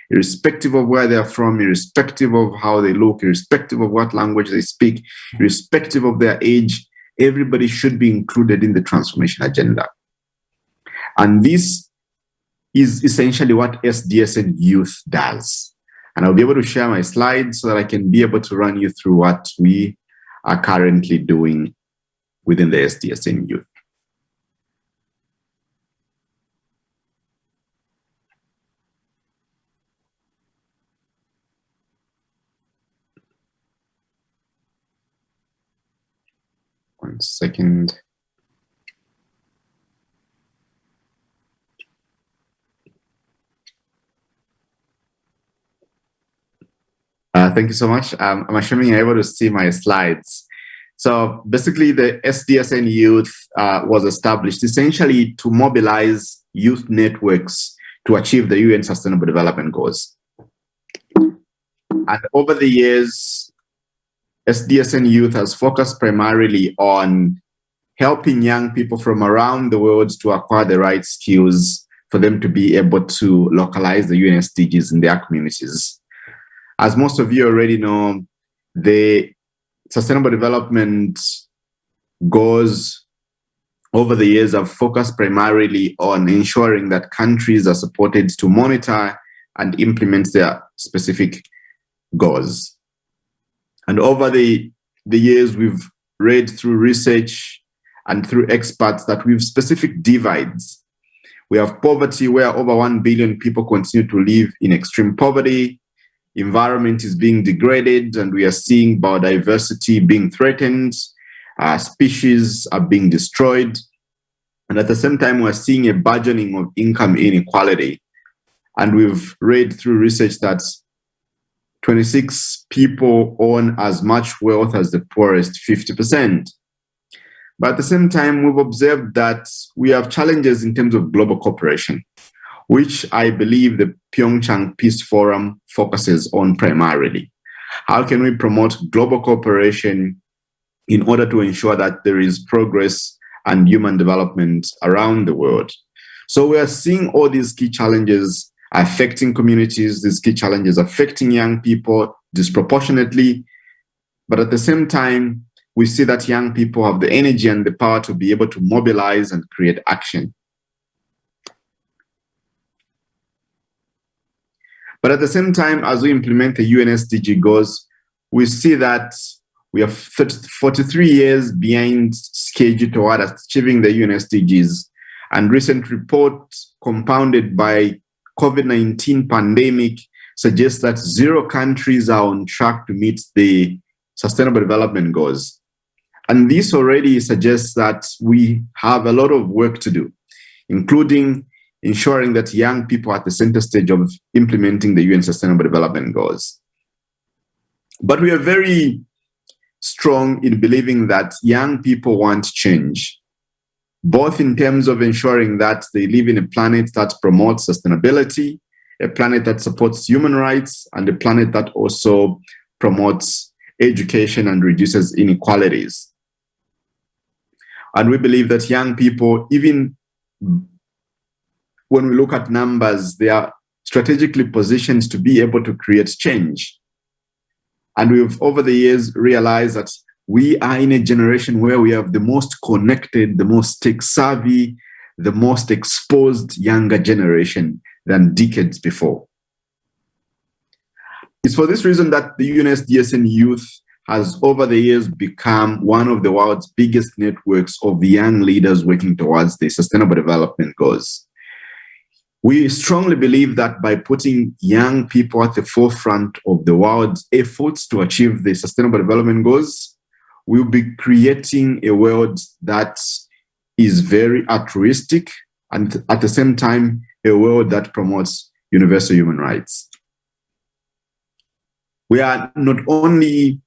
irrespective of where they're from, irrespective of how they look, irrespective of what language they speak, irrespective of their age. everybody should be included in the transformation agenda. And this is essentially what SDSN Youth does. And I'll be able to share my slides so that I can be able to run you through what we are currently doing within the SDSN Youth. One second. Thank you so much. I'm assuming you're able to see my slides. So basically, the SDSN Youth was established essentially to mobilize youth networks to achieve the UN Sustainable Development Goals. And over the years, SDSN Youth has focused primarily on helping young people from around the world to acquire the right skills for them to be able to localize the UN SDGs in their communities. As most of you already know, the Sustainable Development Goals over the years have focused primarily on ensuring that countries are supported to monitor and implement their specific goals. And over the years, we've read through research and through experts that we have specific divides. We have poverty, where over 1 billion people continue to live in extreme poverty. Environment is being degraded, and we are seeing biodiversity being threatened. Species are being destroyed. And at the same time, we're seeing a burgeoning of income inequality. And we've read through research that 26 people own as much wealth as the poorest 50%. But at the same time, we've observed that we have challenges in terms of global cooperation, which I believe the PyeongChang Peace Forum focuses on primarily. How can we promote global cooperation in order to ensure that there is progress and human development around the world? So we are seeing all these key challenges affecting communities, these key challenges affecting young people disproportionately. But at the same time, we see that young people have the energy and the power to be able to mobilize and create action. But at the same time, as we implement the UN SDG goals, we see that we are 43 years behind schedule toward achieving the UN SDGs. And recent reports compounded by COVID-19 pandemic suggests that 0 countries are on track to meet the Sustainable Development Goals. And this already suggests that we have a lot of work to do, including ensuring that young people are at the center stage of implementing the UN Sustainable Development Goals. But we are very strong in believing that young people want change, both in terms of ensuring that they live in a planet that promotes sustainability, a planet that supports human rights, and a planet that also promotes education and reduces inequalities. And we believe that young people, even when we look at numbers, they are strategically positioned to be able to create change. And we've, over the years, realized that we are in a generation where we have the most connected, the most tech-savvy, the most exposed younger generation than decades before. It's for this reason that the UNSDSN Youth has, over the years, become one of the world's biggest networks of young leaders working towards the Sustainable Development Goals. We strongly believe that by putting young people at the forefront of the world's efforts to achieve the Sustainable Development Goals, we'll be creating a world that is very altruistic and at the same time, a world that promotes universal human rights. We are not only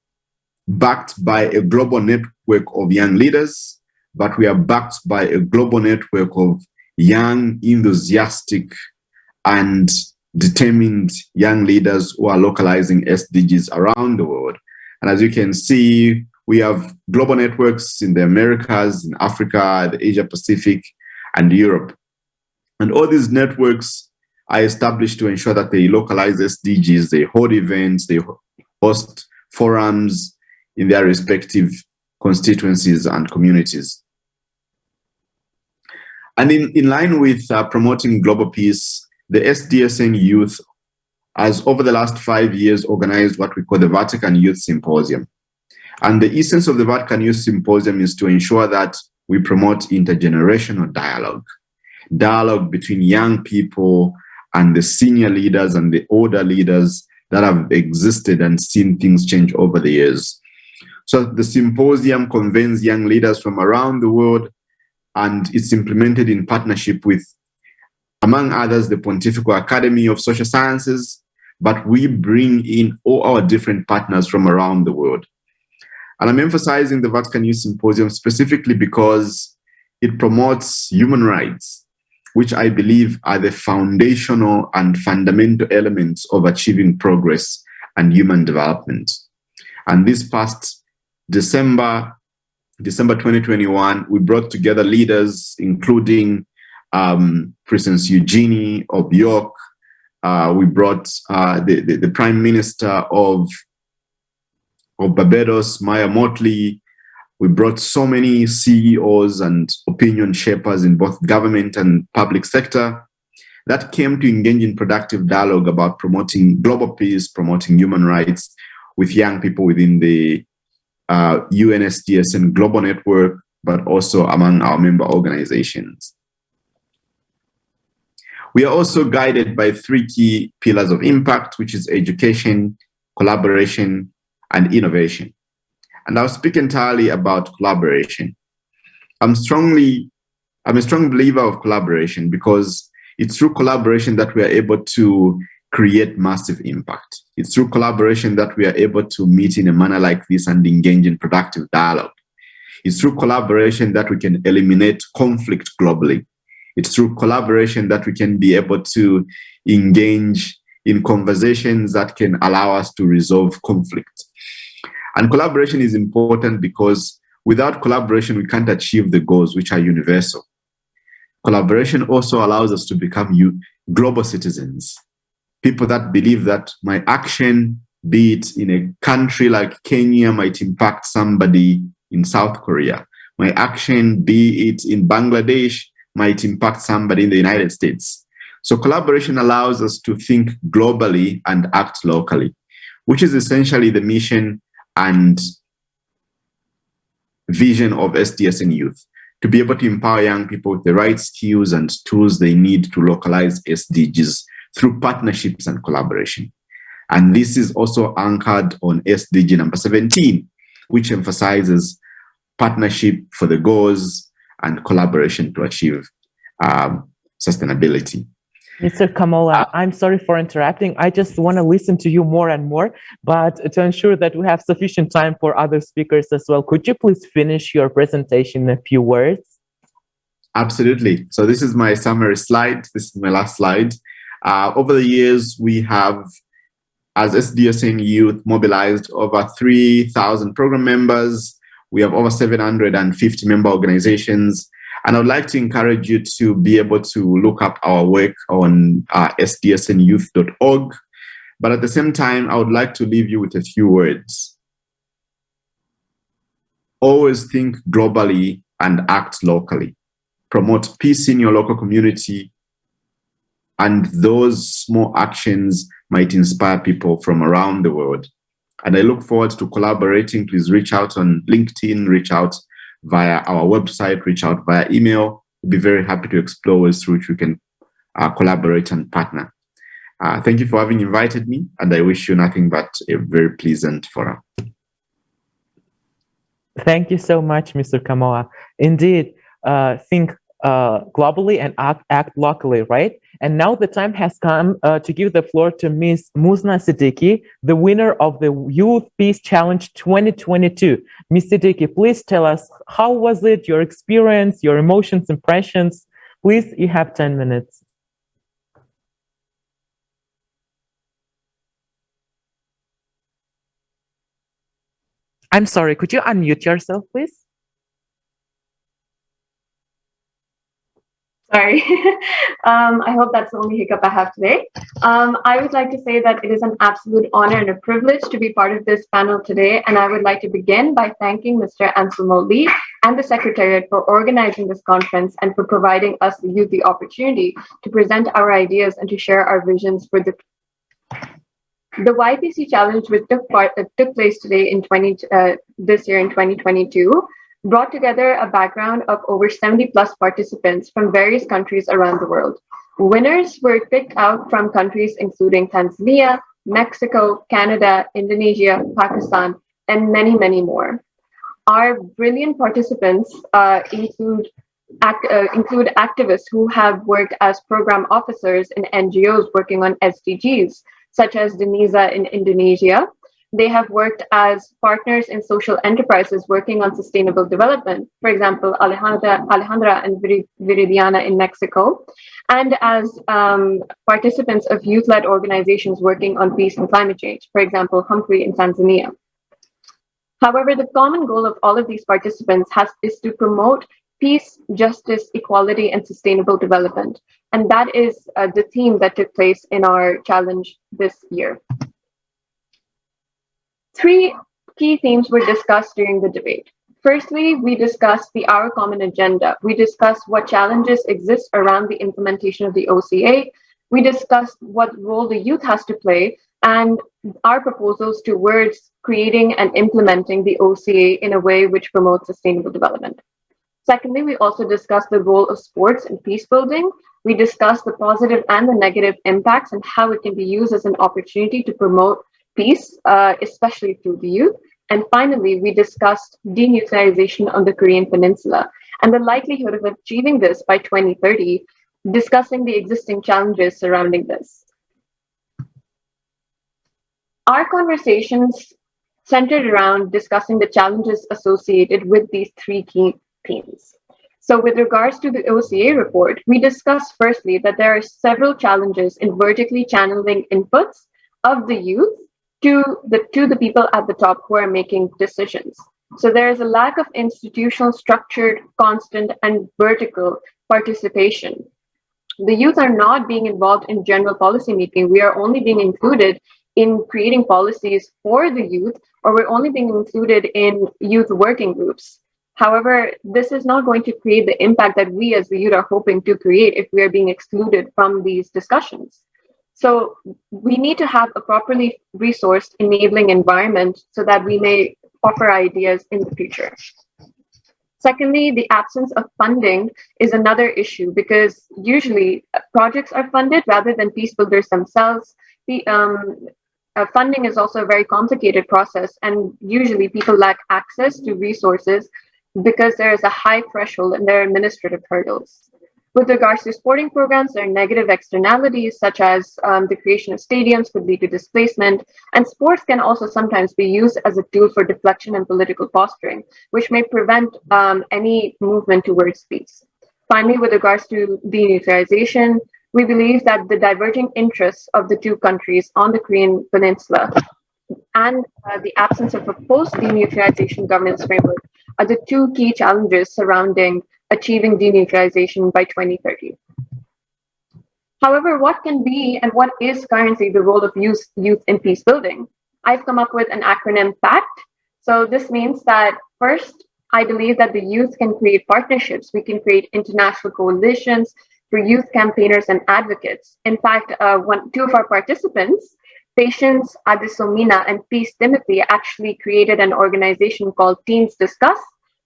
backed by a global network of young leaders, but we are backed by a global network of young, enthusiastic, and determined young leaders who are localizing SDGs around the world. And as you can see, we have global networks in the Americas, in Africa, the Asia Pacific, and Europe. And all these networks are established to ensure that they localize SDGs, they hold events, they host forums in their respective constituencies and communities. And in line with promoting global peace, the SDSN Youth has over the last 5 years organized what we call the Vatican Youth Symposium. And the essence of the Vatican Youth Symposium is to ensure that we promote intergenerational dialogue between young people and the senior leaders and the older leaders that have existed and seen things change over the years. So the symposium convenes young leaders from around the world, and it's implemented in partnership with, among others, the Pontifical Academy of Social Sciences, but we bring in all our different partners from around the world. And I'm emphasizing the Vatican Youth Symposium specifically because it promotes human rights, which I believe are the foundational and fundamental elements of achieving progress and human development. And this past December 2021, we brought together leaders, including Princess Eugenie of York. We brought the Prime Minister of Barbados, Maya Motley. We brought so many CEOs and opinion shapers in both government and public sector that came to engage in productive dialogue about promoting global peace, promoting human rights with young people within the UNSDSN Global Network, but also among our member organizations. We are also guided by 3 key pillars of impact, which is education, collaboration, and innovation. And I'll speak entirely about collaboration. I'm a strong believer of collaboration because it's through collaboration that we are able to create massive impact. It's through collaboration that we are able to meet in a manner like this and engage in productive dialogue. It's through collaboration that we can eliminate conflict globally. It's through collaboration that we can be able to engage in conversations that can allow us to resolve conflict. And collaboration is important because without collaboration, we can't achieve the goals which are universal. Collaboration also allows us to become global citizens, people that believe that my action, be it in a country like Kenya, might impact somebody in South Korea. My action, be it in Bangladesh, might impact somebody in the United States. So collaboration allows us to think globally and act locally, which is essentially the mission and vision of SDSN Youth, to be able to empower young people with the right skills and tools they need to localize SDGs through partnerships and collaboration. And this is also anchored on SDG number 17, which emphasizes partnership for the goals and collaboration to achieve sustainability. Mr. Kamola, I'm sorry for interrupting. I just want to listen to you more and more, but to ensure that we have sufficient time for other speakers as well, could you please finish your presentation in a few words? Absolutely. So this is my summary slide. This is my last slide. Over the years, we have, as SDSN Youth, mobilized over 3,000 program members. We have over 750 member organizations. And I would like to encourage you to be able to look up our work on sdsnyouth.org. But at the same time, I would like to leave you with a few words. Always think globally and act locally. Promote peace in your local community. And those small actions might inspire people from around the world. And I look forward to collaborating. Please reach out on LinkedIn, reach out via our website, reach out via email. We'll be very happy to explore ways through which we can collaborate and partner. Thank you for having invited me, and I wish you nothing but a very pleasant forum. Thank you so much, Mr. Kamoa. Indeed, think globally and act locally, right? And now the time has come to give the floor to Ms. Muzna Siddiqui, the winner of the Youth Peace Challenge 2022. Ms. Siddiqui, please tell us, how was it, your experience, your emotions, impressions? Please, you have 10 minutes. I'm sorry, could you unmute yourself, please? Sorry. I hope that's the only hiccup I have today. I would like to say that it is an absolute honor and a privilege to be part of this panel today. And I would like to begin by thanking Mr. Anselmo Lee and the Secretariat for organizing this conference and for providing us, the youth, the opportunity to present our ideas and to share our visions for the YPC challenge, which took place today in this year in 2022, brought together a background of over 70 plus participants from various countries around the world. Winners were picked out from countries including Tanzania, Mexico, Canada, Indonesia, Pakistan, and many, many more. Our brilliant participants include activists who have worked as program officers in NGOs working on SDGs, such as Denisa in Indonesia. They have worked as partners in social enterprises working on sustainable development, for example, Alejandra and Viridiana in Mexico, and as participants of youth-led organizations working on peace and climate change, for example, Humphrey in Tanzania. However, the common goal of all of these participants is to promote peace, justice, equality, and sustainable development. And that is the theme that took place in our challenge this year. 3 key themes were discussed during the debate. Firstly, we discussed the Our Common Agenda. We discussed what challenges exist around the implementation of the OCA. We discussed what role the youth has to play and our proposals towards creating and implementing the OCA in a way which promotes sustainable development. Secondly, we also discussed the role of sports in peace building. We discussed the positive and the negative impacts and how it can be used as an opportunity to promote peace, especially through the youth. And finally, we discussed denuclearization on the Korean Peninsula and the likelihood of achieving this by 2030, discussing the existing challenges surrounding this. Our conversations centered around discussing the challenges associated with these 3 key themes. So with regards to the OCA report, we discussed firstly that there are several challenges in vertically channeling inputs of the youth to the people at the top who are making decisions. So there is a lack of institutional, structured, constant, and vertical participation. The youth are not being involved in general policy making. We are only being included in creating policies for the youth, or we're only being included in youth working groups. However, this is not going to create the impact that we as the youth are hoping to create if we are being excluded from these discussions. So we need to have a properly resourced enabling environment so that we may offer ideas in the future. Secondly, the absence of funding is another issue because usually projects are funded rather than peace builders themselves. Funding is also a very complicated process, and usually people lack access to resources because there is a high threshold and there are administrative hurdles. With regards to sporting programs, there are negative externalities such as the creation of stadiums could lead to displacement, and sports can also sometimes be used as a tool for deflection and political posturing, which may prevent any movement towards peace. Finally, with regards to denuclearization, we believe that the diverging interests of the 2 countries on the Korean Peninsula and the absence of a post-denuclearization governance framework are the 2 key challenges surrounding achieving denuclearization by 2030. However, what can be and what is currently the role of youth in peace building? I've come up with an acronym PACT. So this means that first, I believe that the youth can create partnerships. We can create international coalitions for youth campaigners and advocates. In fact, 2 of our participants, Patience Adesomina and Peace Timothy, actually created an organization called Teens Discuss,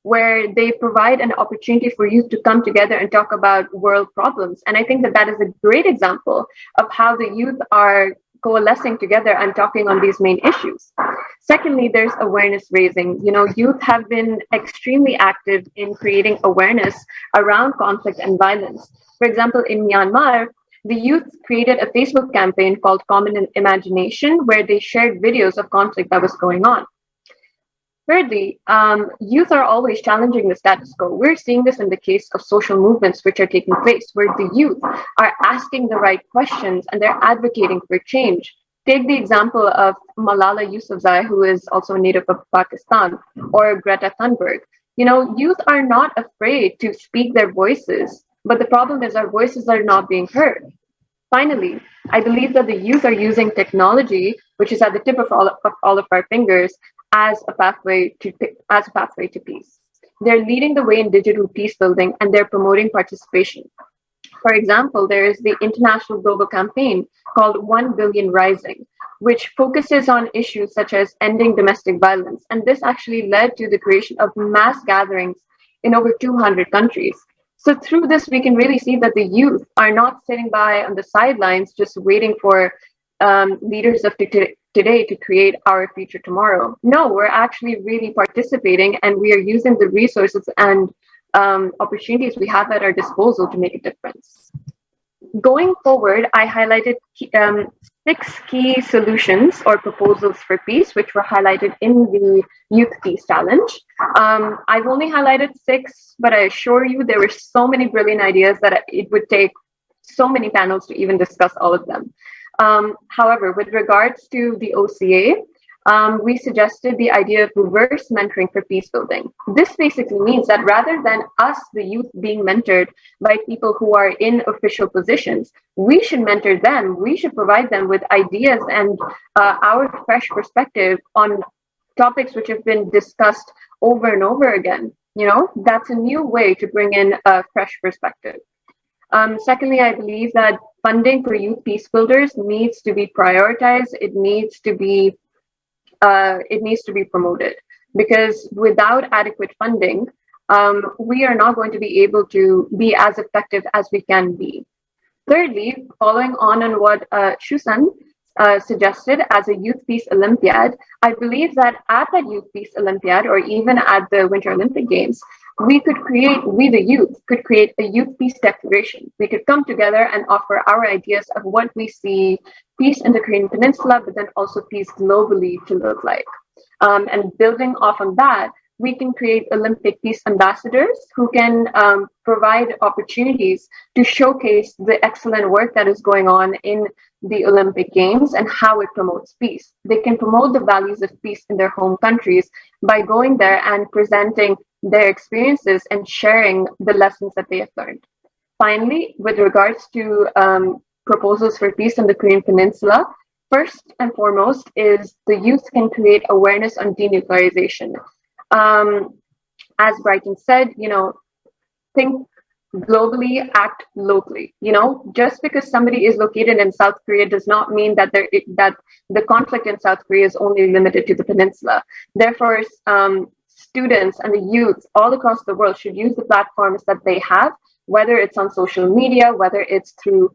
where they provide an opportunity for youth to come together and talk about world problems. And I think that that is a great example of how the youth are coalescing together and talking on these main issues. Secondly, there's awareness raising. Youth have been extremely active in creating awareness around conflict and violence. For example, in Myanmar, the youth created a Facebook campaign called Common Imagination, where they shared videos of conflict that was going on. Thirdly, youth are always challenging the status quo. We're seeing this in the case of social movements which are taking place, where the youth are asking the right questions and they're advocating for change. Take the example of Malala Yousafzai, who is also a native of Pakistan, or Greta Thunberg. Youth are not afraid to speak their voices But the problem is our voices are not being heard. Finally, I believe that the youth are using technology, which is at the tip of all of our fingers, as a pathway to peace. They're leading the way in digital peace building, and they're promoting participation. For example, there is the international global campaign called 1 Billion Rising, which focuses on issues such as ending domestic violence. And this actually led to the creation of mass gatherings in over 200 countries. So through this, we can really see that the youth are not sitting by on the sidelines just waiting for leaders of today to create our future tomorrow. No, we're actually really participating, and we are using the resources and opportunities we have at our disposal to make a difference. Going forward, I highlighted 6 key solutions or proposals for peace, which were highlighted in the Youth Peace Challenge. I've only highlighted 6, but I assure you there were so many brilliant ideas that it would take so many panels to even discuss all of them. However, with regards to the OCA, we suggested the idea of reverse mentoring for peace building. This basically means that rather than us, the youth, being mentored by people who are in official positions, we should mentor them. We should provide them with ideas and our fresh perspective on topics which have been discussed over and over again. You know, that's a new way to bring in a fresh perspective. Secondly, I believe that funding for youth peace builders needs to be prioritized. It needs to be promoted, because without adequate funding, we are not going to be able to be as effective as we can be. Thirdly, following on what Shusan suggested as a Youth Peace Olympiad, I believe that at that Youth Peace Olympiad, or even at the Winter Olympic Games, we the youth could create a Youth Peace Declaration. We could come together and offer our ideas of what we see peace in the Korean Peninsula, but then also peace globally to look like. And building off on that, we can create Olympic peace ambassadors who can provide opportunities to showcase the excellent work that is going on in the Olympic Games and how it promotes peace. They can promote the values of peace in their home countries by going there and presenting their experiences and sharing the lessons that they have learned. Finally, with regards to proposals for peace in the Korean Peninsula, first and foremost is the youth can create awareness on denuclearization. As Brighton said, think globally, act locally. Just because somebody is located in South Korea does not mean that the conflict in South Korea is only limited to the peninsula. Therefore, students and the youth all across the world should use the platforms that they have, whether it's on social media, whether it's through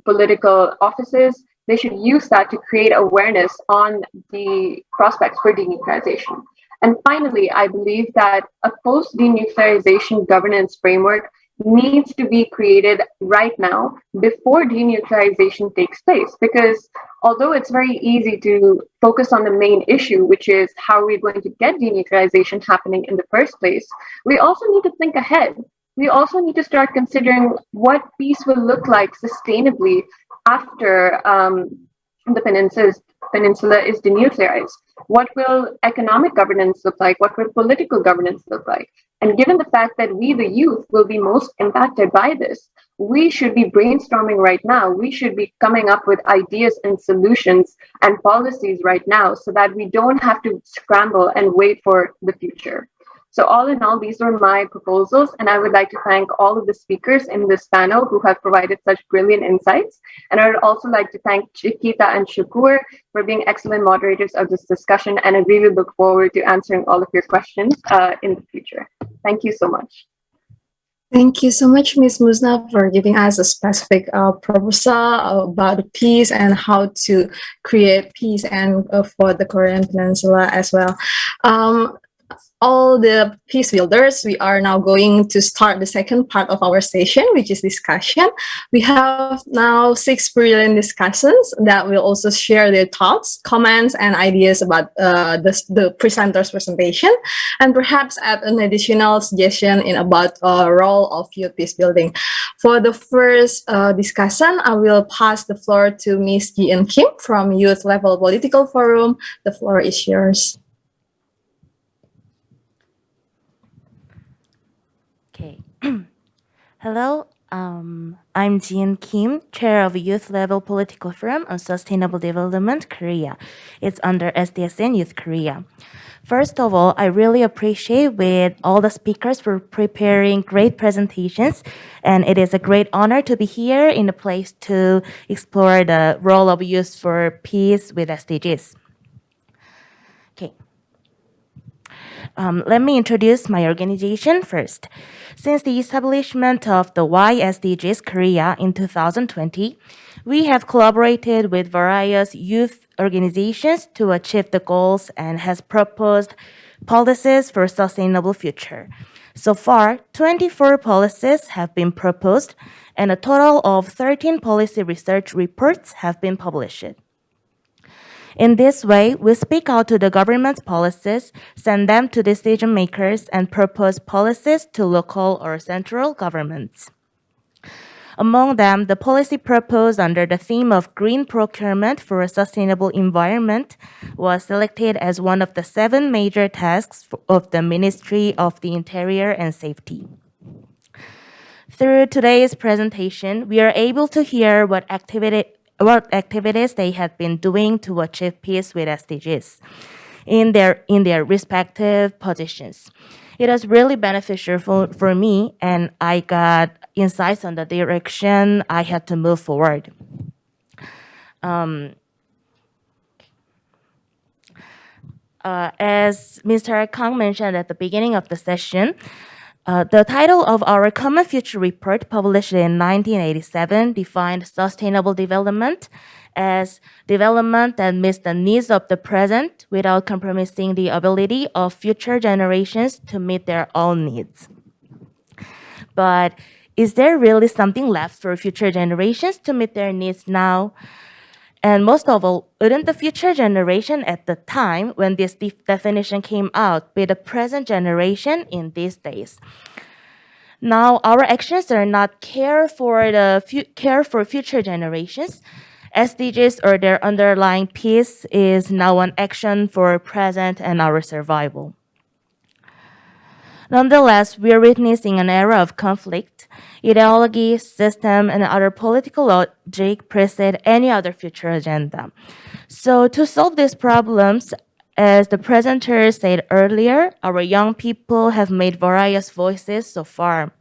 political offices. They should use that to create awareness on the prospects for denuclearization. And finally, I believe that a post-denuclearization governance framework needs to be created right now before denuclearization takes place. Because although it's very easy to focus on the main issue, which is how are we going to get denuclearization happening in the first place, we also need to think ahead. We also need to start considering what peace will look like sustainably after the peninsula is denuclearized. What will economic governance look like? What will political governance look like? And given the fact that we, the youth, will be most impacted by this, we should be brainstorming right now. We should be coming up with ideas and solutions and policies right now so that we don't have to scramble and wait for the future. So all in all, these were my proposals, and I would like to thank all of the speakers in this panel who have provided such brilliant insights. And I would also like to thank Chiquita and Shukur for being excellent moderators of this discussion, and I really look forward to answering all of your questions in the future. Thank you so much. Thank you so much, Ms. Musna, for giving us a specific proposal about peace and how to create peace and for the Korean Peninsula as well. All the peace builders, we are now going to start the second part of our session, which is discussion. We have now 6 brilliant discussants that will also share their thoughts, comments, and ideas about the presenter's presentation, and perhaps add an additional suggestion about the role of youth peace building. For the first discussion, I will pass the floor to Ms. Ji-eun Kim from Youth Level Political Forum. The floor is yours. Okay. Hello, I'm Jin Kim, Chair of Youth Level Political Forum on Sustainable Development Korea. It's under SDSN Youth Korea. First of all, I really appreciate with all the speakers for preparing great presentations, and it is a great honor to be here in a place to explore the role of youth for peace with SDGs. Okay. Let me introduce my organization first. Since the establishment of the YSDGs Korea in 2020, we have collaborated with various youth organizations to achieve the goals and has proposed policies for a sustainable future. So far, 24 policies have been proposed, and a total of 13 policy research reports have been published. In this way, we speak out to the government's policies, send them to decision makers, and propose policies to local or central governments. Among them, the policy proposed under the theme of green procurement for a sustainable environment was selected as one of the 7 major tasks of the Ministry of the Interior and Safety. Through today's presentation, we are able to hear what activities they have been doing to achieve peace with SDGs in their respective positions. It was really beneficial for me, and I got insights on the direction I had to move forward. As Mr. Kang mentioned at the beginning of the session, the title of our Common Future Report, published in 1987, defined sustainable development as development that meets the needs of the present without compromising the ability of future generations to meet their own needs. But is there really something left for future generations to meet their needs now? And most of all, wouldn't the future generation at the time when this definition came out be the present generation in these days? Now, our actions are not care for future generations. SDGs or their underlying peace is now an action for present and our survival. Nonetheless, we are witnessing an era of conflict. Ideology, system, and other political logic precede any other future agenda. So to solve these problems, as the presenter said earlier, our young people have made various voices so far.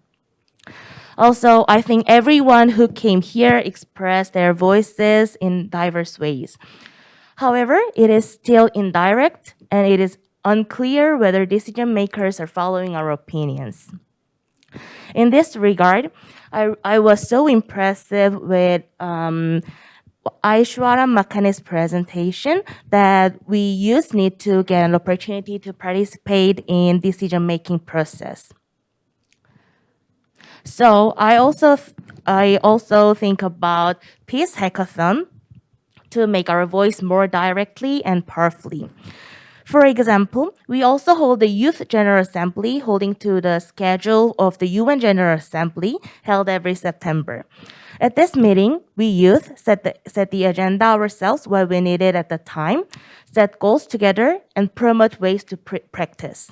Also, I think everyone who came here expressed their voices in diverse ways. However, it is still indirect, and it is unclear whether decision makers are following our opinions. In this regard, I was so impressed with Aishwara Makkani's presentation that we youth need to get an opportunity to participate in decision-making process. So I also think about Peace Hackathon to make our voice more directly and powerfully. For example, we also hold the Youth General Assembly holding to the schedule of the UN General Assembly held every September. At this meeting, we youth set the agenda ourselves what we needed at the time, set goals together, and promote ways to practice.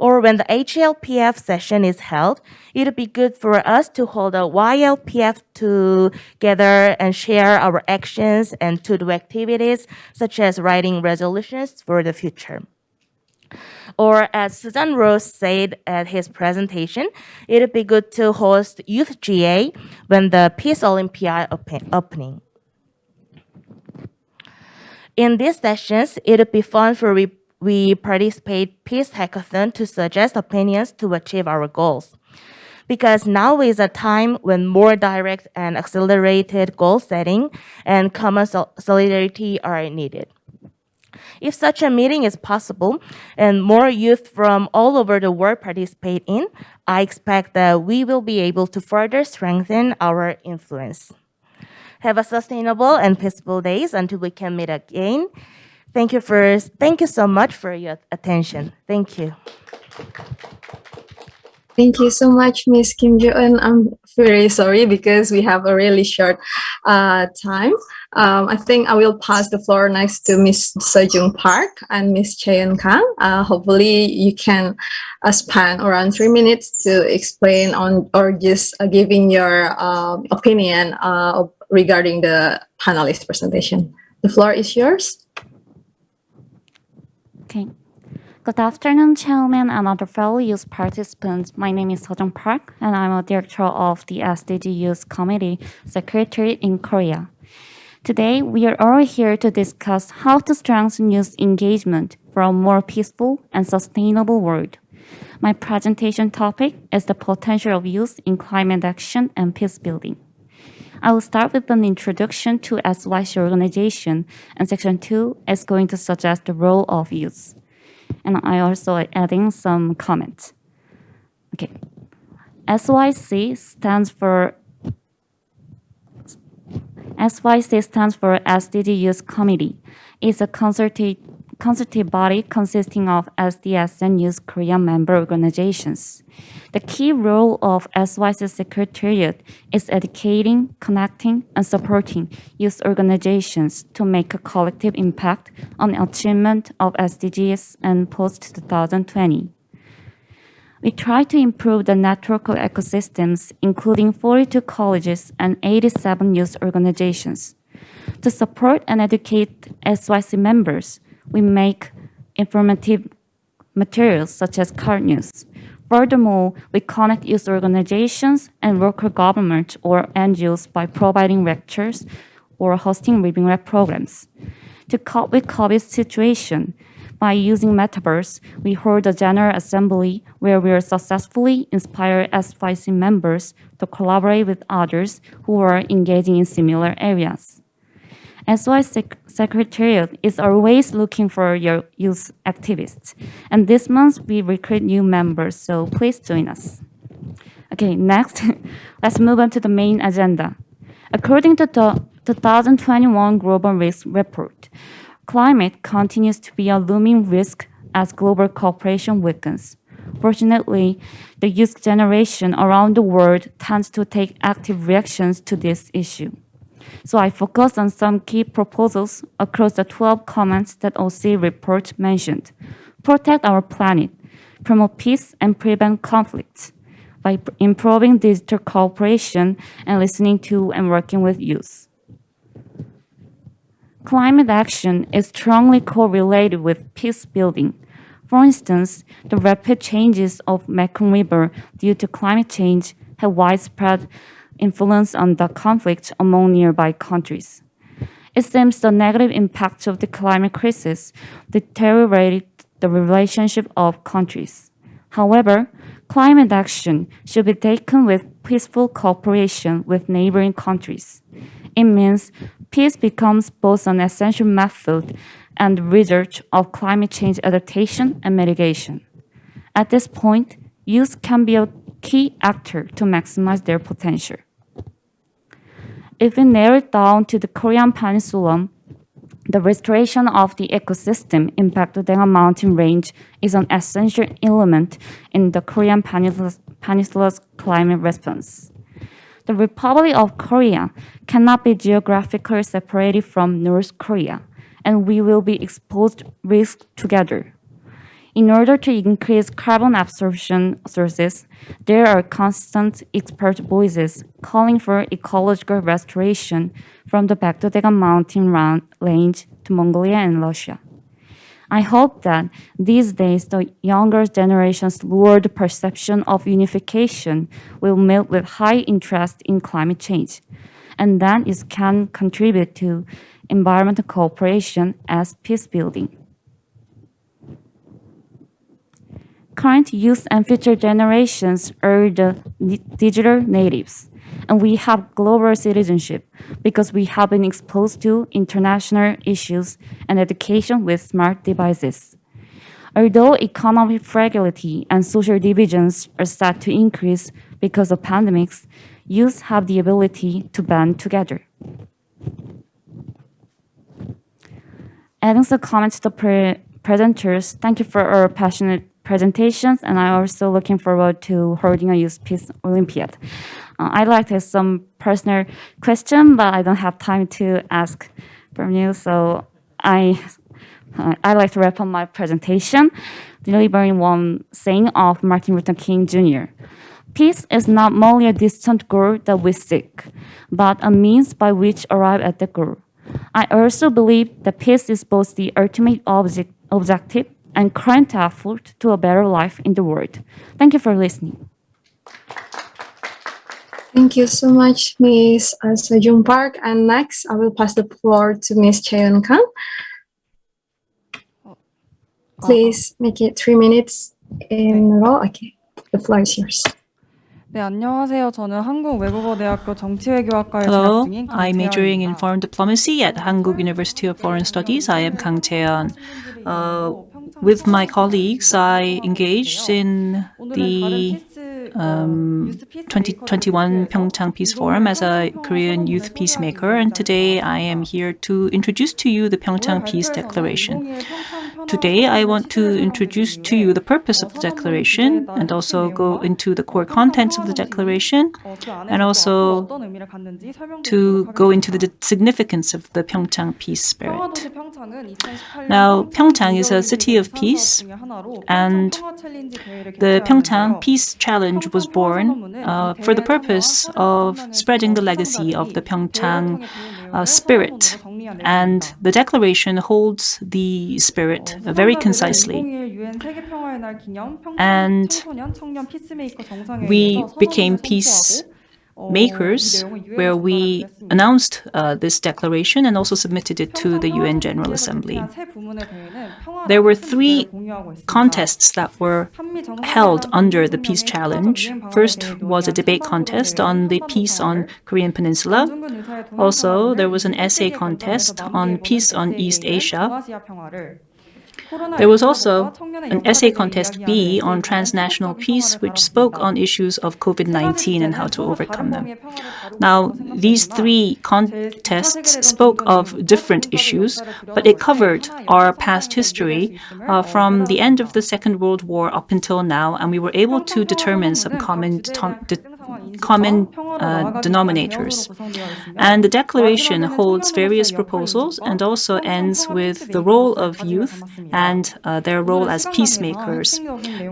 Or when the HLPF session is held, it would be good for us to hold a YLPF together and share our actions and to do activities such as writing resolutions for the future. Or as Susan Rose said at his presentation, it would be good to host Youth GA when the Peace Olympiad opening. In these sessions, it would be fun for we participate Peace Hackathon to suggest opinions to achieve our goals. Because now is a time when more direct and accelerated goal setting and common solidarity are needed. If such a meeting is possible and more youth from all over the world participate in, I expect that we will be able to further strengthen our influence. Have a sustainable and peaceful days until we can meet again. Thank you so much for your attention. Thank you. Thank you so much, Ms. Kim Jo-eun. very sorry because we have a really short time. I think I will pass the floor next to Miss Sejung Park and Miss Cheon Kang. Hopefully you can span around 3 minutes to explain on or just giving your opinion regarding the panelist presentation. The floor is yours. Okay. Good afternoon, Chairman and other fellow youth participants. My name is Sejung Park, and I'm a director of the SDG Youth Committee Secretariat in Korea. Today, we are all here to discuss how to strengthen youth engagement for a more peaceful and sustainable world. My presentation topic is the potential of youth in climate action and peace building. I will start with an introduction to SYC organization, and section 2 is going to suggest the role of youth. And I also adding some comments. Okay. SYC stands for SDG Youth Committee. It's a consultative body consisting of SDS and Youth Korean member organizations. The key role of SYC Secretariat is educating, connecting, and supporting youth organizations to make a collective impact on the achievement of SDGs and post-2020. We try to improve the network of ecosystems, including 42 colleges and 87 youth organizations. To support and educate SYC members, we make informative materials such as card news. Furthermore, we connect youth organizations and local government or NGOs by providing lectures or hosting living lab programs. To cope with COVID situation, by using metaverse, we hold a general assembly where we are successfully inspire SYC members to collaborate with others who are engaging in similar areas. SYC Secretariat is always looking for your youth activists. And this month, we recruit new members, so please join us. Okay, next, let's move on to the main agenda. According to the 2021 Global Risk Report, climate continues to be a looming risk as global cooperation weakens. Fortunately, the youth generation around the world tends to take active reactions to this issue. So I focus on some key proposals across the 12 comments that OC report mentioned. Protect our planet, promote peace and prevent conflicts by improving digital cooperation and listening to and working with youth. Climate action is strongly correlated with peace building. For instance, the rapid changes of Mekong River due to climate change have widespread influence on the conflict among nearby countries. It seems the negative impact of the climate crisis deteriorated the relationship of countries. However, climate action should be taken with peaceful cooperation with neighboring countries. It means peace becomes both an essential method and result of climate change adaptation and mitigation. At this point, youth can be a key actor to maximize their potential. If we narrow it down to the Korean Peninsula, the restoration of the ecosystem in Baekdudaegan mountain range is an essential element in the Korean Peninsula's climate response. The Republic of Korea cannot be geographically separated from North Korea, and we will be exposed to risks together. In order to increase carbon absorption sources, there are constant expert voices calling for ecological restoration from the Baekdudaegan mountain range to Mongolia and Russia. I hope that these days the younger generation's lurid perception of unification will meet with high interest in climate change, and that it can contribute to environmental cooperation as peace building. Current youth and future generations are the digital natives, and we have global citizenship because we have been exposed to international issues and education with smart devices. Although economic fragility and social divisions are set to increase because of pandemics, youth have the ability to band together. Adding some comments to the presenters, thank you for our passionate presentations, and I'm also looking forward to holding a Youth Peace Olympiad. I'd like to ask some personal question, but I don't have time to ask from you, so I'd like to wrap up my presentation, delivering one saying of Martin Luther King Jr. Peace is not merely a distant goal that we seek, but a means by which arrive at the goal. I also believe that peace is both the ultimate objective and current effort to a better life in the world. Thank you for listening. Thank you so much, Ms. Sejong Park. And next, I will pass the floor to Ms. PyeongChang. Please make it 3 minutes in a row. Okay, the floor is yours. 네, 안녕하세요. 저는 한국외국어대학교 정치외교학과에 Hello, 재학 중인 I'm majoring in 강채연입니다. foreign diplomacy at Hankuk University of Foreign Studies. I am Kang Chaeyeon. With my colleagues, I engaged in the 2021 PyeongChang Peace Forum as a Korean youth peacemaker, and today I am here to introduce to you the PyeongChang Peace Declaration. Today, I want to introduce to you the purpose of the declaration and also go into the core contents of the declaration and also to go into the significance of the PyeongChang peace spirit. Now, PyeongChang is a city of peace, and the PyeongChang Peace Challenge was born for the purpose of spreading the legacy of the PyeongChang spirit. And the declaration holds the spirit very concisely. And we became peacemakers, where we announced this declaration and also submitted it to the UN General Assembly. There were 3 contests that were held under the Peace Challenge. First was a debate contest on the peace on Korean Peninsula. Also, there was an essay contest on peace on East Asia. There was also an essay contest B on transnational peace, which spoke on issues of COVID-19 and how to overcome them. Now, these 3 contests spoke of different issues, but it covered our past history from the end of the Second World War up until now, and we were able to determine some common denominators. And the declaration holds various proposals and also ends with the role of youth and their role as peacemakers.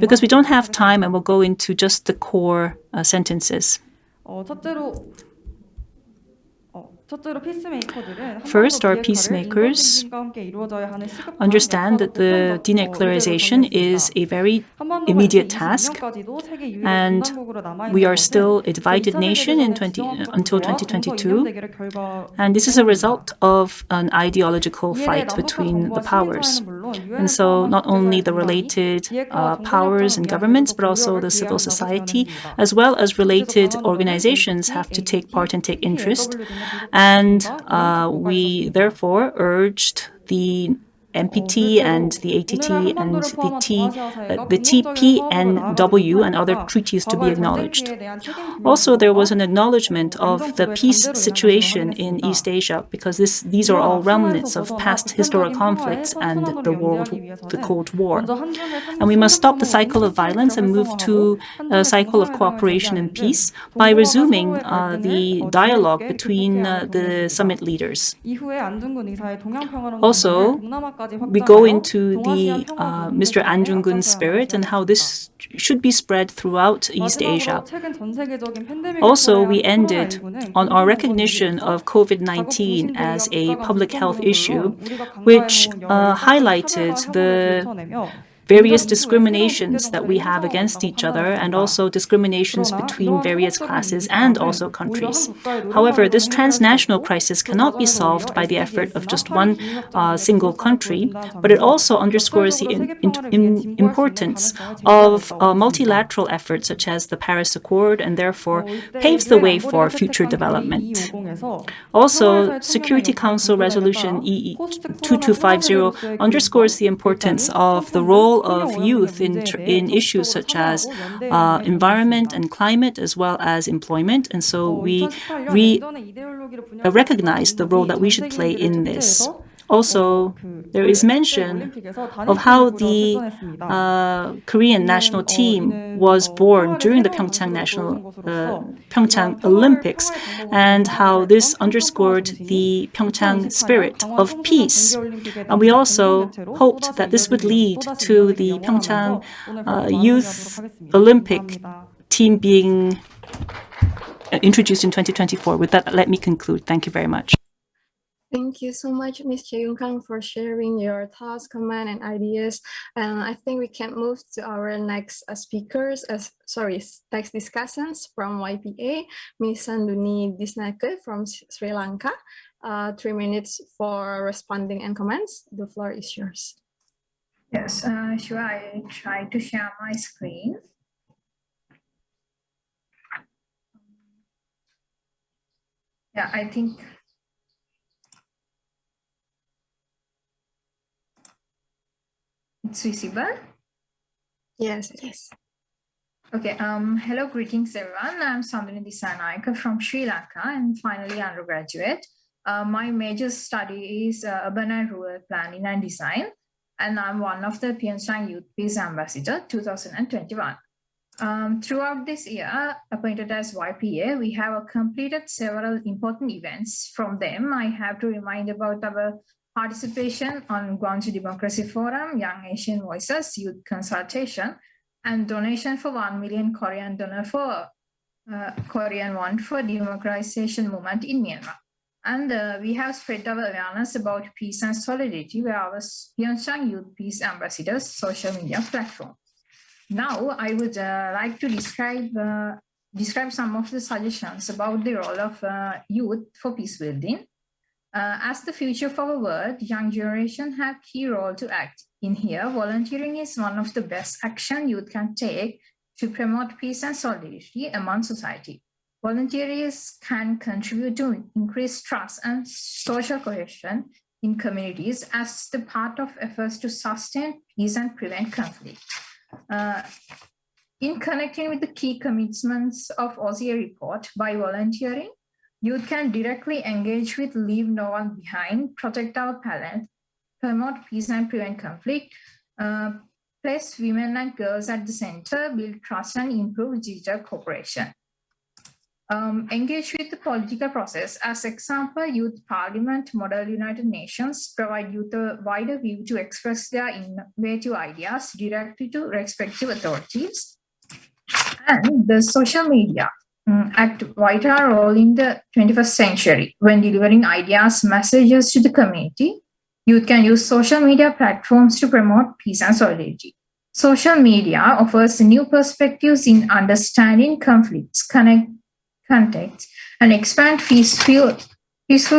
Because we don't have time, and we'll go into just the core sentences. First, our peacemakers understand that the denuclearization is a very immediate task, and we are still a divided nation until 2022, and this is a result of an ideological fight between the powers. And so not only the related powers and governments, but also the civil society, as well as related organizations, have to take part and take interest. And we therefore urged the MPT and the ATT and the TPNW and other treaties to be acknowledged. Also, there was an acknowledgement of the peace situation in East Asia, because these are all remnants of past historic conflicts and the Cold War. And we must stop the cycle of violence and move to a cycle of cooperation and peace by resuming the dialogue between the summit leaders. Also, we go into the Mr. An Jung-gun's spirit and how this should be spread throughout East Asia. Also, we ended on our recognition of COVID-19 as a public health issue, which highlighted the various discriminations that we have against each other, and also discriminations between various classes and also countries. However, this transnational crisis cannot be solved by the effort of just one single country, but it also underscores the importance of multilateral efforts such as the Paris Accord, and therefore paves the way for future development. Also, Security Council Resolution EE 2250 underscores the importance of the role of youth in issues such as environment and climate, as well as employment. And so we recognize the role that we should play in this. Also, there is mention of how the Korean national team was born during the PyeongChang Olympics, and how this underscored the PyeongChang spirit of peace. And we also hoped that this would lead to the PyeongChang Youth Olympic team being introduced in 2024. With that, let me conclude. Thank you very much. Thank you so much, Ms. PyeongChang, for sharing your thoughts, comments, and ideas. And I think we can move to our next next discussants from YPA, Ms. Sanduni Disnake from Sri Lanka. 3 minutes for responding and comments. The floor is yours. Yes, sure. I try to share my screen. Yeah, I think. It's visible? Yes, it is. Okay, hello, greetings everyone. I'm Sanduni Disnake from Sri Lanka and finally undergraduate. My major study is urban and rural planning and design, and I'm one of the PyeongChang Youth Peace Ambassador 2021. Throughout this year, appointed as YPA, we have completed several important events. From them, I have to remind about our participation on Gwangju Democracy Forum, Young Asian Voices, Youth Consultation, and donation for 1 million Korean donor for Korean Won for democratization movement in Myanmar. And we have spread our awareness about peace and solidarity via our PyeongChang Youth Peace Ambassadors social media platform. Now, I would like to describe some of the suggestions about the role of youth for peace building. As the future of our world, young generation have key role to act. In here, volunteering is one of the best action youth can take to promote peace and solidarity among society. Volunteers can contribute to increase trust and social cohesion in communities as the part of efforts to sustain peace and prevent conflict. In connecting with the key commitments of OCA report, by volunteering, youth can directly engage with leave no one behind, protect our planet, promote peace and prevent conflict, place women and girls at the center, build trust and improve digital cooperation. Engage with the political process. As example, Youth Parliament, Model United Nations provide youth a wider view to express their innovative ideas directly to respective authorities. And the social media act vital role in the 21st century when delivering ideas, messages to the community. Youth can use social media platforms to promote peace and solidarity. Social media offers new perspectives in understanding conflicts, context, and expand peaceful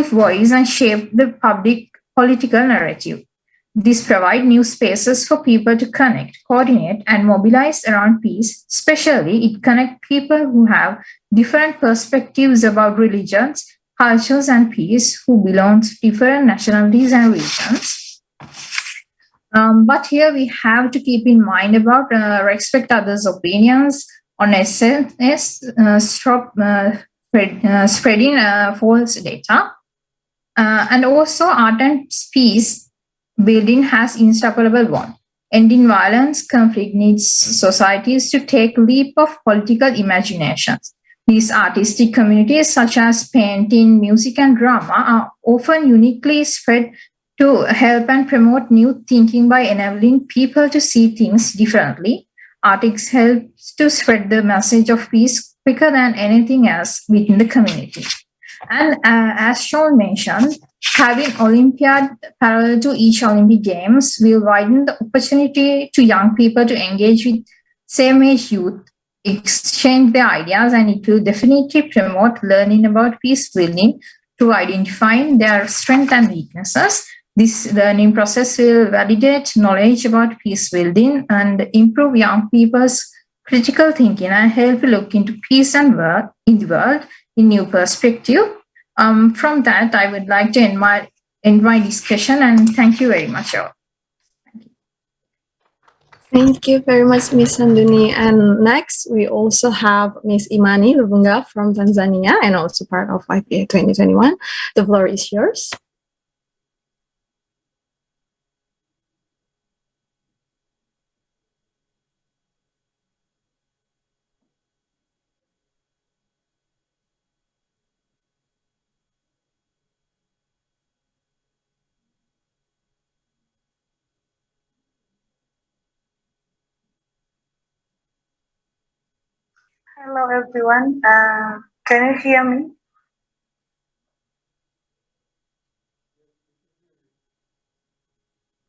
voice and shape the public political narrative. This provides new spaces for people to connect, coordinate, and mobilize around peace. Especially, it connects people who have different perspectives about religions, cultures, and peace, who belong to different nationalities and regions. But here we have to keep in mind about respect others' opinions on SNS, stop spreading false data. And also art and peace building has inseparable bond. Ending violence conflict needs societies to take leap of political imaginations. These artistic communities, such as painting, music, and drama, are often uniquely spread to help and promote new thinking by enabling people to see things differently. Artists help to spread the message of peace quicker than anything else within the community. And as Sean mentioned, having Olympiad parallel to each Olympic Games will widen the opportunity to young people to engage with same-age youth, exchange their ideas, and it will definitely promote learning about peace building through identifying their strengths and weaknesses. This learning process will validate knowledge about peace building and improve young people's critical thinking and help look into peace and work in the world in new perspective. From that, I would like to end my discussion, and thank you very much all. Thank you very much, Ms. Sanduni. And next, we also have Ms. Imani Lubunga from Tanzania and also part of YPA 2021. The floor is yours. Hello everyone. Can you hear me?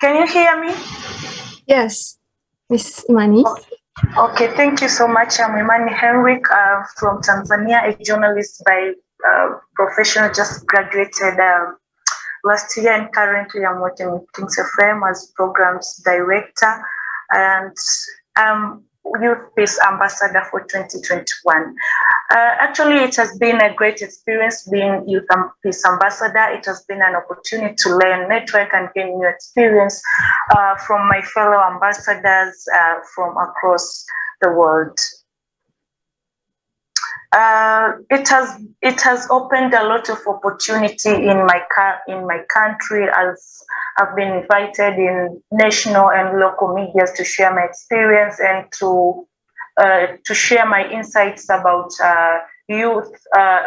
Can you hear me? Yes, Miss Imani. Okay, thank you so much. I'm Imani Henrik from Tanzania, a journalist by profession, just graduated last year, and currently I'm working with King's FM as programs director, and Youth Peace Ambassador for 2021. Actually, it has been a great experience being Youth Peace Ambassador. It has been an opportunity to learn, network, and gain new experience from my fellow ambassadors from across the world. It has opened a lot of opportunity in my country, as I've been invited in national and local media to share my experience and to share my insights about youth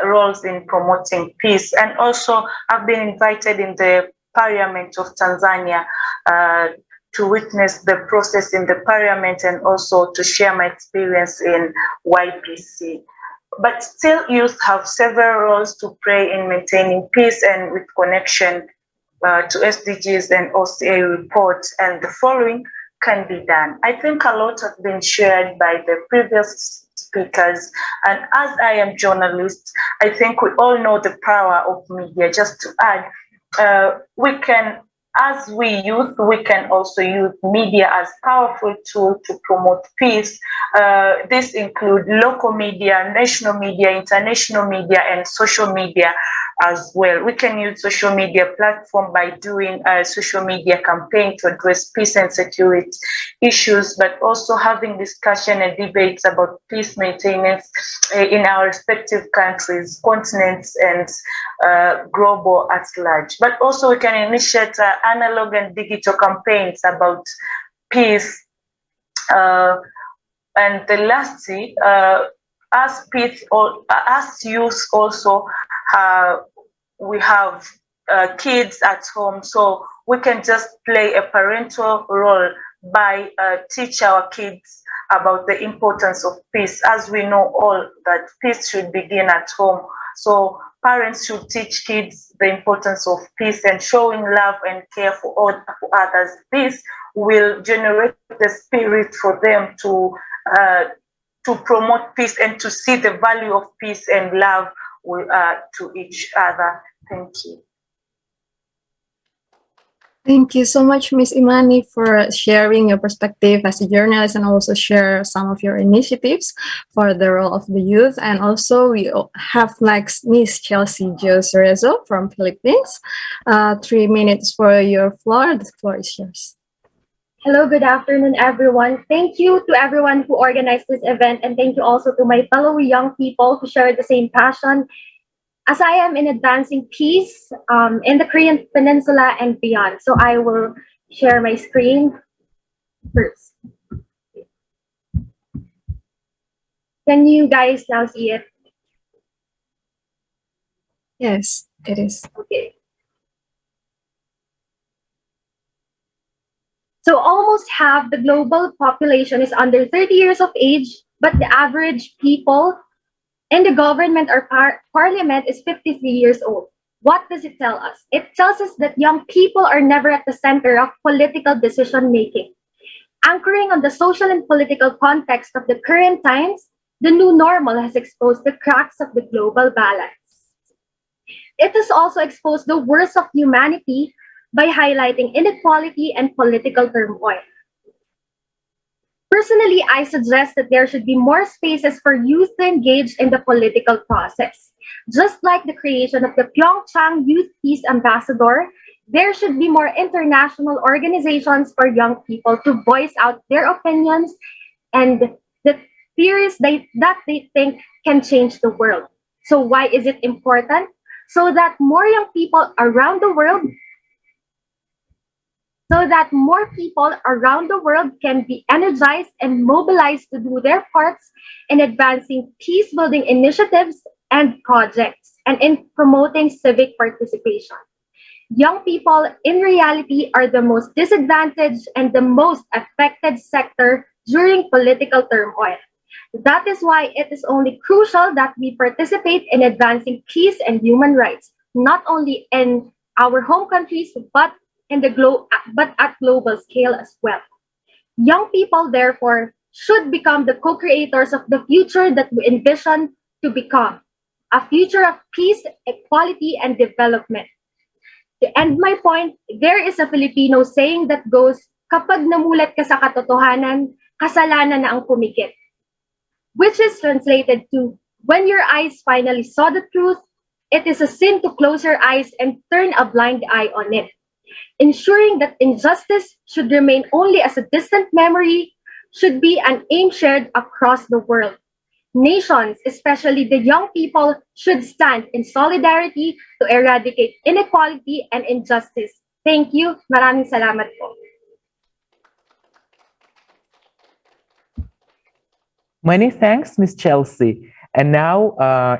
roles in promoting peace. And also, I've been invited in the Parliament of Tanzania to witness the process in the Parliament and also to share my experience in YPC. But still, youth have several roles to play in maintaining peace and with connection to SDGs and OCA reports, and the following can be done. I think a lot has been shared by the previous speakers, and as I am journalist, I think we all know the power of media. Just to add, we can, as we youth, we can also use media as powerful tool to promote peace. This include local media, national media, international media, and social media as well. We can use social media platform by doing a social media campaign to address peace and security issues, but also having discussion and debates about peace maintenance in our respective countries, continents, and global at large. But also we can initiate analog and digital campaigns about peace. And the last thing, as peace or as youth also, we have kids at home, so we can just play a parental role by teach our kids about the importance of peace, as we know all that peace should begin at home. So parents should teach kids the importance of peace and showing love and care for others. This will generate the spirit for them to promote peace and to see the value of peace and love to each other. Thank you. Thank you so much, Ms. Imani, for sharing your perspective as a journalist and also share some of your initiatives for the role of the youth. And also we have next Ms. Chelsea Joserezo from Philippines. 3 minutes for your floor. The floor is yours. Hello, good afternoon, everyone. Thank you to everyone who organized this event, and thank you also to my fellow young people who share the same passion as I am in advancing peace in the Korean Peninsula and beyond. So I will share my screen first. Can you guys now see it? Yes, it is. Okay. So almost half the global population is under 30 years of age, but the average people in the government or parliament is 53 years old. What does it tell us? It tells us that young people are never at the center of political decision making. Anchoring on the social and political context of the current times, the new normal has exposed the cracks of the global balance. It has also exposed the worst of humanity by highlighting inequality and political turmoil. Personally, I suggest that there should be more spaces for youth to engage in the political process. Just like the creation of the PyeongChang Youth Peace Ambassador, there should be more international organizations for young people to voice out their opinions and the theories that they think can change the world. So why is it important? So that more young people around the world can be energized and mobilized to do their parts in advancing peace-building initiatives and projects and in promoting civic participation. Young people, in reality, are the most disadvantaged and the most affected sector during political turmoil. That is why it is only crucial that we participate in advancing peace and human rights, not only in our home countries, but at global scale as well. Young people, therefore, should become the co-creators of the future that we envision to become, a future of peace, equality, and development. To end my point, there is a Filipino saying that goes, kapag namulat ka sa katotohanan, kasalanan na ang pumikit. Which is translated to, when your eyes finally saw the truth, it is a sin to close your eyes and turn a blind eye on it. Ensuring that injustice should remain only as a distant memory should be an aim shared across the world. Nations, especially the young people, should stand in solidarity to eradicate inequality and injustice. Thank you. Maraming salamat po. Many thanks, Ms. Chelsea. And now,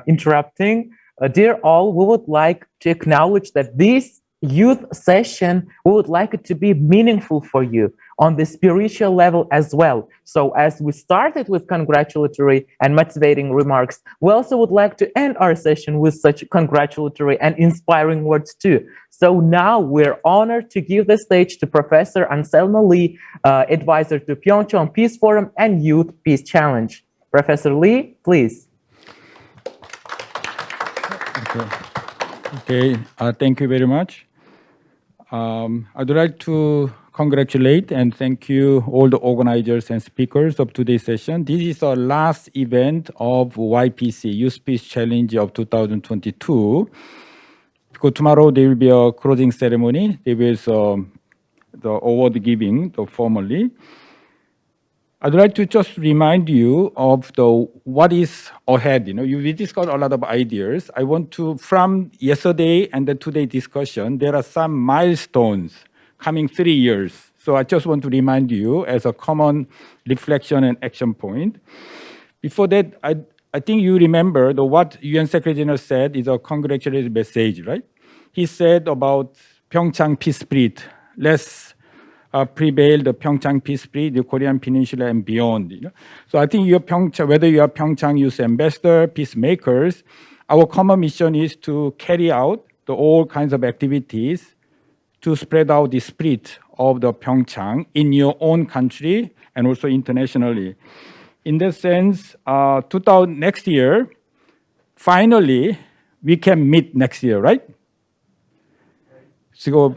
interrupting, dear all, we would like to acknowledge that this youth session, we would like it to be meaningful for you on the spiritual level as well. So as we started with congratulatory and motivating remarks, we also would like to end our session with such congratulatory and inspiring words too. So now we're honored to give the stage to Professor Anselmo Lee, advisor to PyeongChang Peace Forum and Youth Peace Challenge. Professor Lee, please. Okay. Thank you very much. I'd like to congratulate and thank you all the organizers and speakers of today's session. This is the last event of YPC, Youth Peace Challenge of 2022. Because tomorrow there will be a closing ceremony. There is the award giving formally. I'd like to just remind you of what is ahead. We discussed a lot of ideas. I want to, from yesterday and the today discussion, there are some milestones coming 3 years. So I just want to remind you as a common reflection and action point. Before that, I think you remember what UN Secretary General said is a congratulatory message, right? He said about PyeongChang peace spirit. Let's prevail the PyeongChang peace spirit, the Korean Peninsula and beyond. So I think whether you are PyeongChang Youth Ambassador, peacemakers, our common mission is to carry out all kinds of activities to spread out the spirit of the PyeongChang in your own country and also internationally. In that sense, next year, finally, we can meet next year, right? So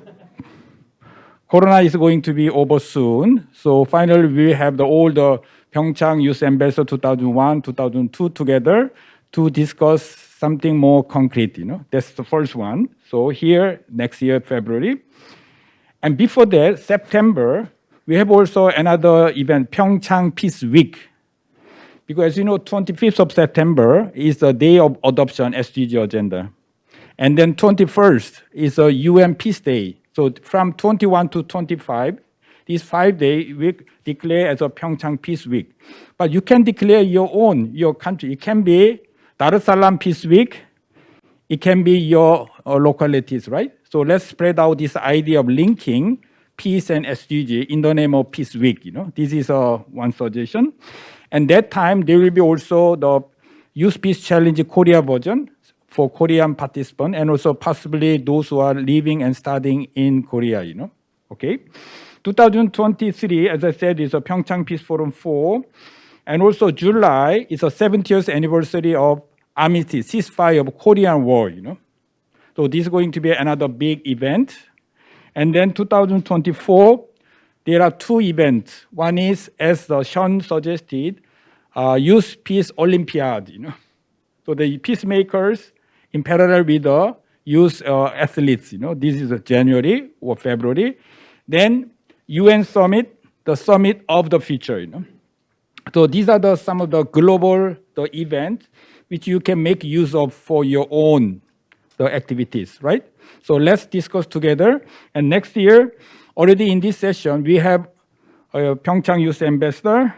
Corona is going to be over soon. So finally, we have all the PyeongChang Youth Ambassador 2001, 2002 together to discuss something more concrete. That's the first one. So here, next year, February. And before that, September, we have also another event, PyeongChang Peace Week. Because as you know, 25th of September is the day of adoption SDG agenda. And then 21st is a UN Peace Day. So from 21 to 25, these 5 days we declare as a PyeongChang Peace Week. But you can declare your country. It can be Dar es Salaam Peace Week. It can be your localities, right? So let's spread out this idea of linking peace and SDG in the name of Peace Week. This is one suggestion. And that time there will be also the Youth Peace Challenge Korea version for Korean participants and also possibly those who are living and studying in Korea, Okay. 2023, as I said, is a PyeongChang Peace Forum 4. And also July is a 70th anniversary of armistice, ceasefire of Korean War, So this is going to be another big event. And then 2024, there are 2 events. One is, as Sean suggested, Youth Peace Olympiad, So the peacemakers in parallel with the youth athletes, this is January or February. Then UN Summit, the Summit of the Future, So these are some of the global events which you can make use of for your own activities, right? So let's discuss together. And next year, already in this session, we have PyeongChang Youth Ambassador,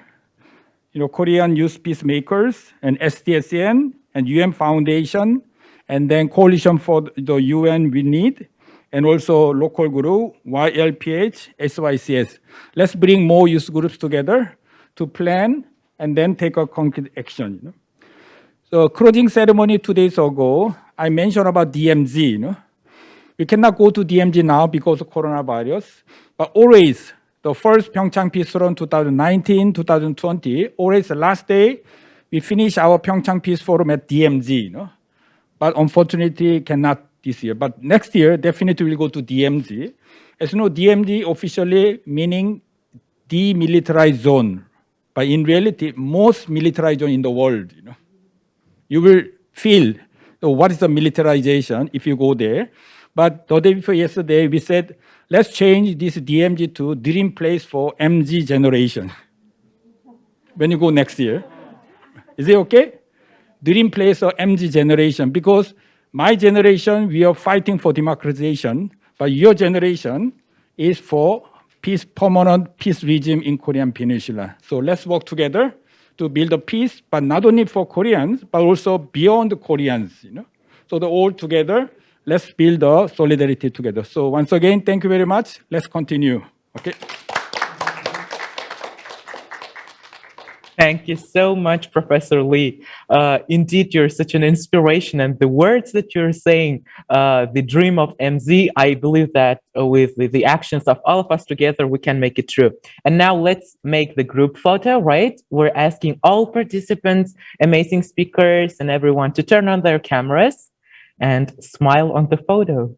Korean Youth Peacemakers, and SDSN, and UN Foundation, and then Coalition for the UN We Need, and also local group, YLPH, SYCS. Let's bring more youth groups together to plan and then take a concrete action. You know? So closing ceremony 2 days ago, I mentioned about DMZ. You know? We cannot go to DMZ now because of coronavirus, but always the first PyeongChang Peace Forum 2019, 2020, always the last day, we finish our PyeongChang Peace Forum at DMZ. You know? But unfortunately, cannot this year. But next year, definitely we'll go to DMZ. As you know, DMZ officially meaning demilitarized zone, but in reality, most militarized zone in the world. You know, you will feel what is the militarization if you go there. But the day before yesterday, we said let's change this DMZ to dream place for MZ generation. When you go next year, is it okay? Dream place for MZ generation, because my generation we are fighting for democratization, but your generation is for peace, permanent peace regime in Korean Peninsula. So let's work together to build a peace, but not only for Koreans, but also beyond Koreans. You know, so the all together, let's build a solidarity together. So once again, thank you very much. Let's continue. Okay. Thank you so much, Professor Lee. Indeed, you're such an inspiration, and the words that you're saying, the dream of MZ, I believe that with the actions of all of us together, we can make it true. And now let's make the group photo, right? We're asking all participants, amazing speakers, and everyone to turn on their cameras and smile on the photo.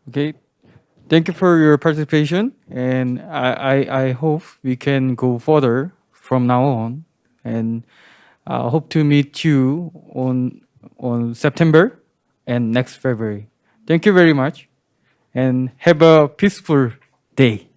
Okay. Thank you for your participation, and I hope we can go further from now on, and I hope to meet you on September and next February. Thank you very much, and have a peaceful day.